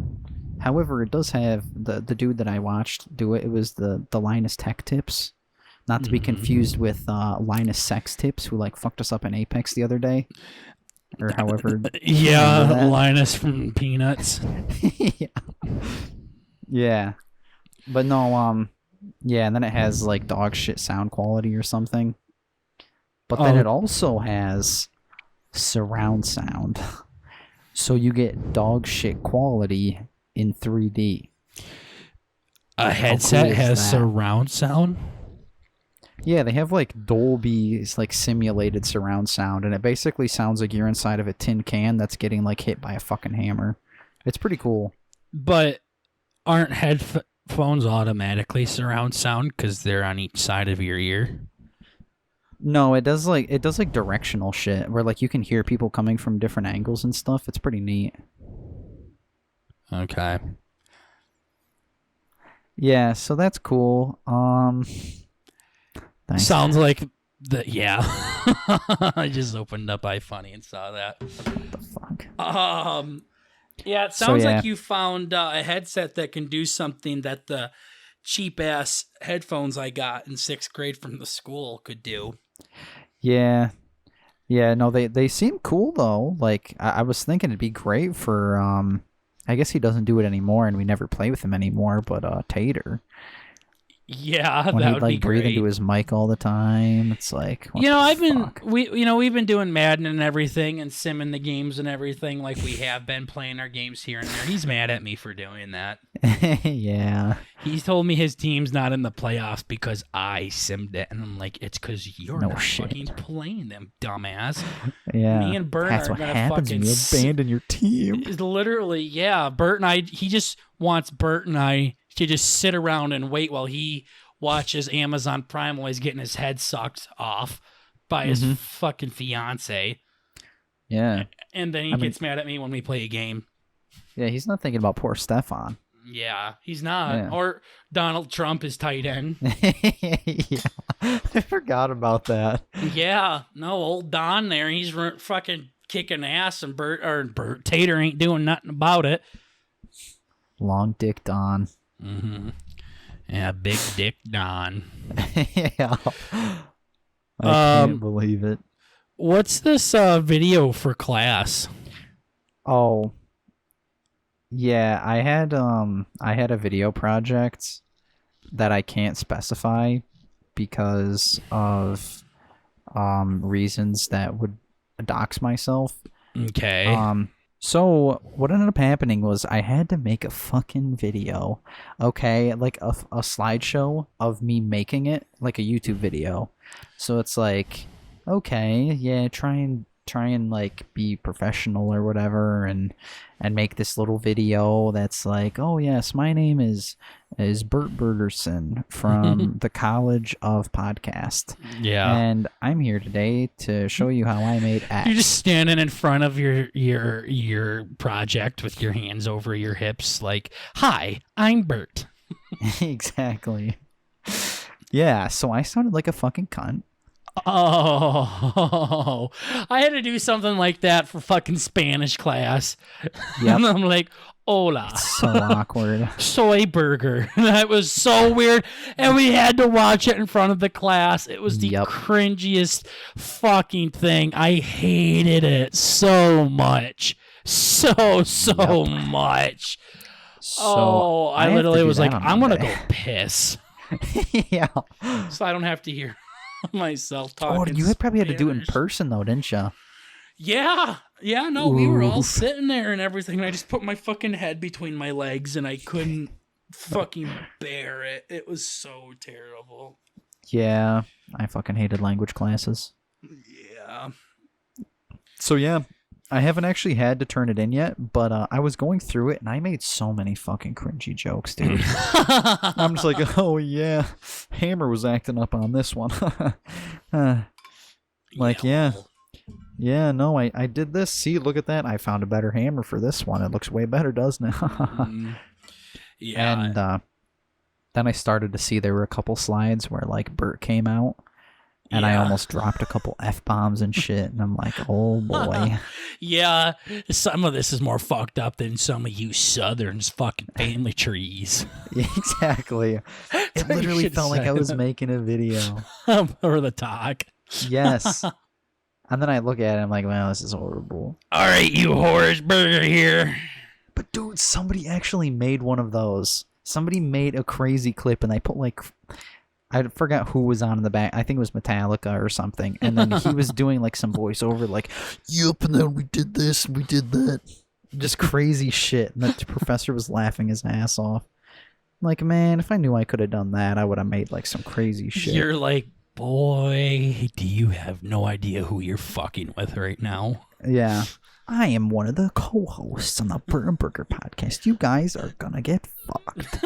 However, it does have the dude that I watched do it. It was the Linus Tech Tips, not to be confused with Linus Sex Tips, who like fucked us up in Apex the other day, or however. Yeah, Linus from Peanuts. Yeah, but no, yeah, and then it has like dog shit sound quality or something. But then it also has surround sound. So you get dog shit quality in 3D. A headset has surround sound? Yeah, they have like Dolby's like simulated surround sound, and it basically sounds like you're inside of a tin can that's getting like hit by a fucking hammer. It's pretty cool. But aren't phones automatically surround sound because they're on each side of your ear? No, it does like directional shit where like you can hear people coming from different angles and stuff. It's pretty neat. Okay. Yeah, so that's cool. Thanks. Sounds like yeah. I just opened up iFunny and saw that. What the fuck? Yeah, it sounds yeah. like you found a headset that can do something that the cheap ass headphones I got in 6th grade from the school could do. Yeah. Yeah, no, they seem cool though. Like I was thinking it'd be great for I guess he doesn't do it anymore and we never play with him anymore, but Tater. Yeah, When that he'd would like be breathe great. into his mic all the time. It's like what You know, the fuck? we've been doing Madden and everything and simming the games and everything like we have been playing our games here and there. He's mad at me for doing that. Yeah. He's told me his team's not in the playoffs because I simmed it, and I'm like, it's because you're No not shit. fucking playing them, dumbass. Yeah. Me and Bert That's are what gonna happens when you fucking abandon your team. It's literally, yeah. Bert and I. He just wants Bert and I to just sit around and wait while he watches Amazon Prime while he's getting his head sucked off by his fucking fiance, Yeah. and then he gets mad at me when we play a game. Yeah, he's not thinking about poor Stefan. Yeah, he's not. Yeah. Or Donald Trump is tight end. Yeah. I forgot about that. Yeah, no, old Don there. He's fucking kicking ass, and Bert Tater ain't doing nothing about it. Long Dick Don. Mm-hmm. Yeah, Big Dick Don. Yeah. I can't believe it. What's this video for class? Oh. Yeah, I had a video project that I can't specify because of reasons that would dox myself. Okay. So what ended up happening was I had to make a fucking video, okay, like a slideshow of me making it, like a YouTube video. So it's like, okay, yeah, try and like be professional or whatever, and make this little video that's like, oh yes, my name is BurtnBurgerson from the College of Podcast. Yeah. And I'm here today to show you how I made X. You're just standing in front of your project with your hands over your hips like, "Hi, I'm Bert." Exactly. Yeah, so I sounded like a fucking cunt. Oh, I had to do something like that for fucking Spanish class. Yep. And I'm like, hola. So awkward. Soy burger. That was so weird. And we had to watch it in front of the class. It was the Yep. cringiest fucking thing. I hated it so much. So Yep. much. So I have to literally do was like, that on I'm going to go Monday. piss. Yeah. So I don't have to hear myself talking. Oh, you probably had to do it in Spanish. person though, didn't you? Yeah, no, we were all Oof. sitting there and everything, and I just put my fucking head between my legs, and I couldn't fucking bear it. It was so terrible. Yeah, I fucking hated language classes. Yeah. So yeah, I haven't actually had to turn it in yet, but I was going through it and I made so many fucking cringy jokes, dude. I'm just like, oh yeah, Hammer was acting up on this one. Like, yeah, no, I did this. See, look at that. I found a better hammer for this one. It looks way better, doesn't it? Yeah. And then I started to see there were a couple slides where like Bert came out. And I Yeah. almost dropped a couple F-bombs and shit. And I'm like, oh boy. Yeah, some of this is more fucked up than some of you Southerns' fucking family trees. Exactly. It That's what you literally should felt like say. I was making a video. Or the talk. Yes. And then I look at it and I'm like, wow, this is horrible. All right, you Horace Burger here. But dude, somebody actually made one of those. Somebody made a crazy clip and they put like, I forgot who was on in the back. I think it was Metallica or something. And then he was doing like some voiceover like, yep, and then we did this and we did that. Just crazy shit. And the professor was laughing his ass off. I'm like, man, if I knew I could have done that, I would have made like some crazy shit. You're like, boy, do you have no idea who you're fucking with right now? Yeah. I am one of the co-hosts on the BurtnBurger podcast. You guys are gonna get fucked.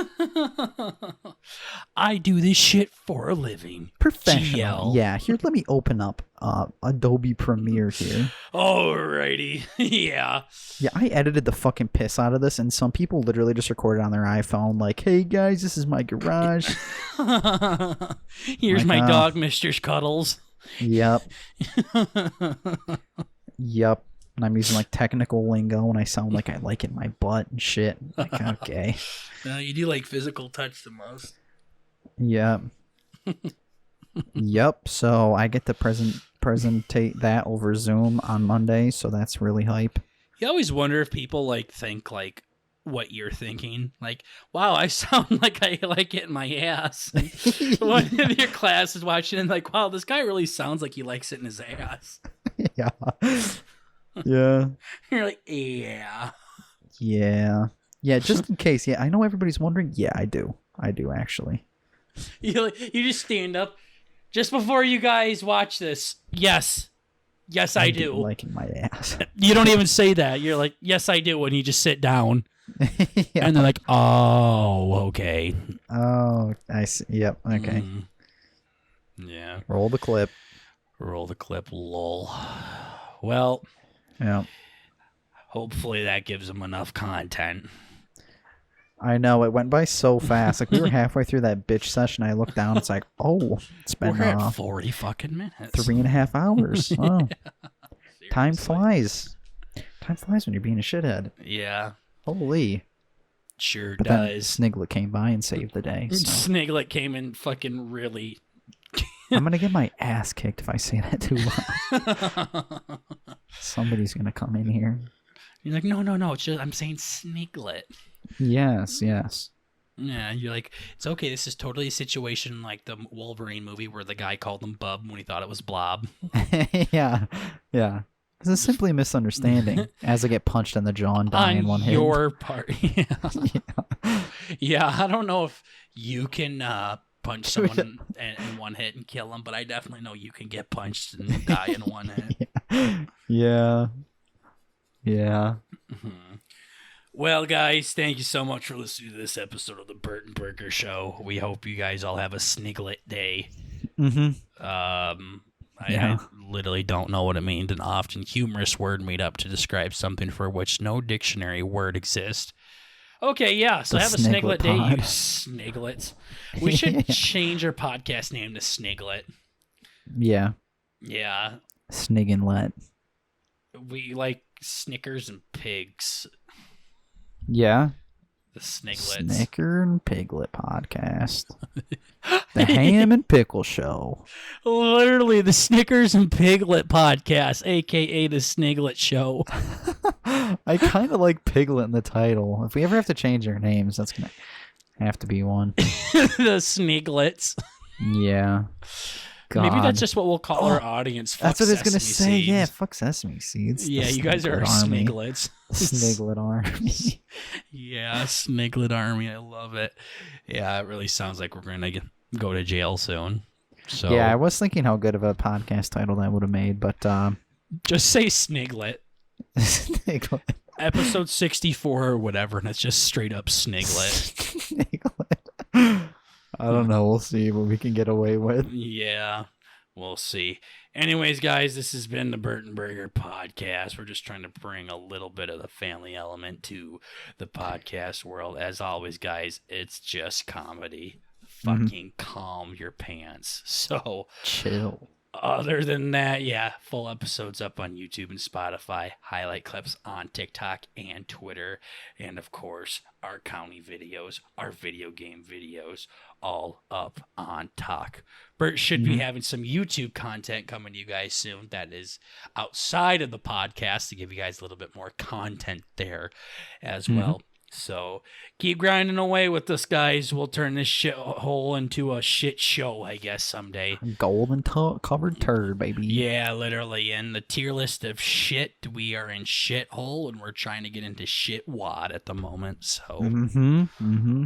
I do this shit for a living. Professional. GL. Yeah, here, let me open up Adobe Premiere here. Alrighty. Yeah. Yeah, I edited the fucking piss out of this, and some people literally just recorded on their iPhone like, hey guys, this is my garage. Here's my dog, Mr. Scuttles. Yep. Yep. And I'm using like technical lingo, and I sound like I like it in my butt and shit. Like, okay. No, you do like physical touch the most. Yep. Yep. So I get to presentate that over Zoom on Monday, so that's really hype. You always wonder if people like think like what you're thinking. Like, wow, I sound like I like it in my ass. One of your class is watching and like, wow, this guy really sounds like he likes it in his ass. Yeah. Yeah. You're like, yeah. Yeah. Yeah, just in case. Yeah, I know everybody's wondering. Yeah, I do. I do, actually. You just stand up just before you guys watch this. Yes. Yes, I do. Liking my ass. You don't even say that. You're like, yes, I do. And you just sit down. Yeah. And they're like, oh, okay. Oh, I see. Yep. Okay. Yeah. Roll the clip. Roll the clip, lol. Well, Yeah. hopefully that gives them enough content. I know, it went by so fast. Like, we were halfway through that bitch session. I looked down. It's like, oh, it's been We're at 40 fucking minutes. 3.5 hours. Oh, Yeah, time seriously. flies. Time flies when you're being a shithead. Yeah, Holy. sure But then does. Sniglet came by and saved the day. So. Sniglet came in fucking really. I'm going to get my ass kicked if I say that too loud. Somebody's going to come in here. You're like, no. It's just I'm saying Sniglet. Yes, yes. Yeah, you're like, it's okay. This is totally a situation like the Wolverine movie where the guy called him Bub when he thought it was Blob. Yeah, yeah. This is simply a misunderstanding as I get punched in the jaw and die in one hit. Your part. Yeah. Yeah. Yeah, I don't know if you can punch someone in one hit and kill them, but I definitely know you can get punched and die in one hit. Yeah. Yeah. Mhm. Well, guys, thank you so much for listening to this episode of the BurtnBurger Show. We hope you guys all have a Sniglet day. Mm-hmm. I literally don't know what it means. An often humorous word made up to describe something for which no dictionary word exists. Okay, yeah, so The have a Sniglet Sniglet day, pod. you Sniglets. We should change our podcast name to Sniglet. Yeah. Yeah, Snigginlet. we like Snickers and pigs. Yeah. The Sniglets. Snicker and Piglet podcast. The Ham and Pickle Show. Literally the Snickers and Piglet podcast, aka the Sniglet Show. I kind of like Piglet in the title. If we ever have to change our names, that's going to have to be one. The Sniglets. Yeah. God. Maybe that's just what we'll call our audience. Fuck That's what I was going to Sesame say. Seeds. Yeah, fuck Sesame Seeds. Yeah, The you guys are Sniglet our Army. Sniglets. The Sniglet Army. Yeah, Sniglet Army. I love it. Yeah, it really sounds like we're going to go to jail soon. So Yeah, I was thinking how good of a podcast title that would have made, but just say Sniglet. Sniglet. Episode 64 or whatever, and it's just straight up Sniglet. Sniglet. I don't know. We'll see what we can get away with. Yeah, we'll see. Anyways, guys, this has been the BurtnBurger podcast. We're just trying to bring a little bit of the family element to the podcast world. As always, guys, it's just comedy. Fucking calm your pants. So, Chill. other than that, yeah, full episodes up on YouTube and Spotify, highlight clips on TikTok and Twitter, and of course, our county videos, our video game videos, all up on Talk. Bert should be having some YouTube content coming to you guys soon that is outside of the podcast to give you guys a little bit more content there as well. So keep grinding away with us, guys. We'll turn this shithole into a shit show, I guess, someday. Golden covered turd, baby. Yeah, literally. In the tier list of shit, we are in shithole, and we're trying to get into shit wad at the moment. So, Mm-hmm. Mm-hmm.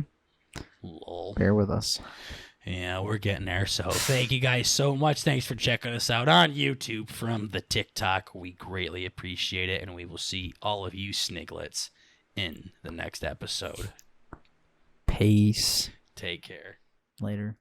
lol. Bear with us. Yeah, we're getting there. So thank you guys so much. Thanks for checking us out on YouTube from the TikTok. We greatly appreciate it, and we will see all of you Sniglets in the next episode. Peace. Take care. Later.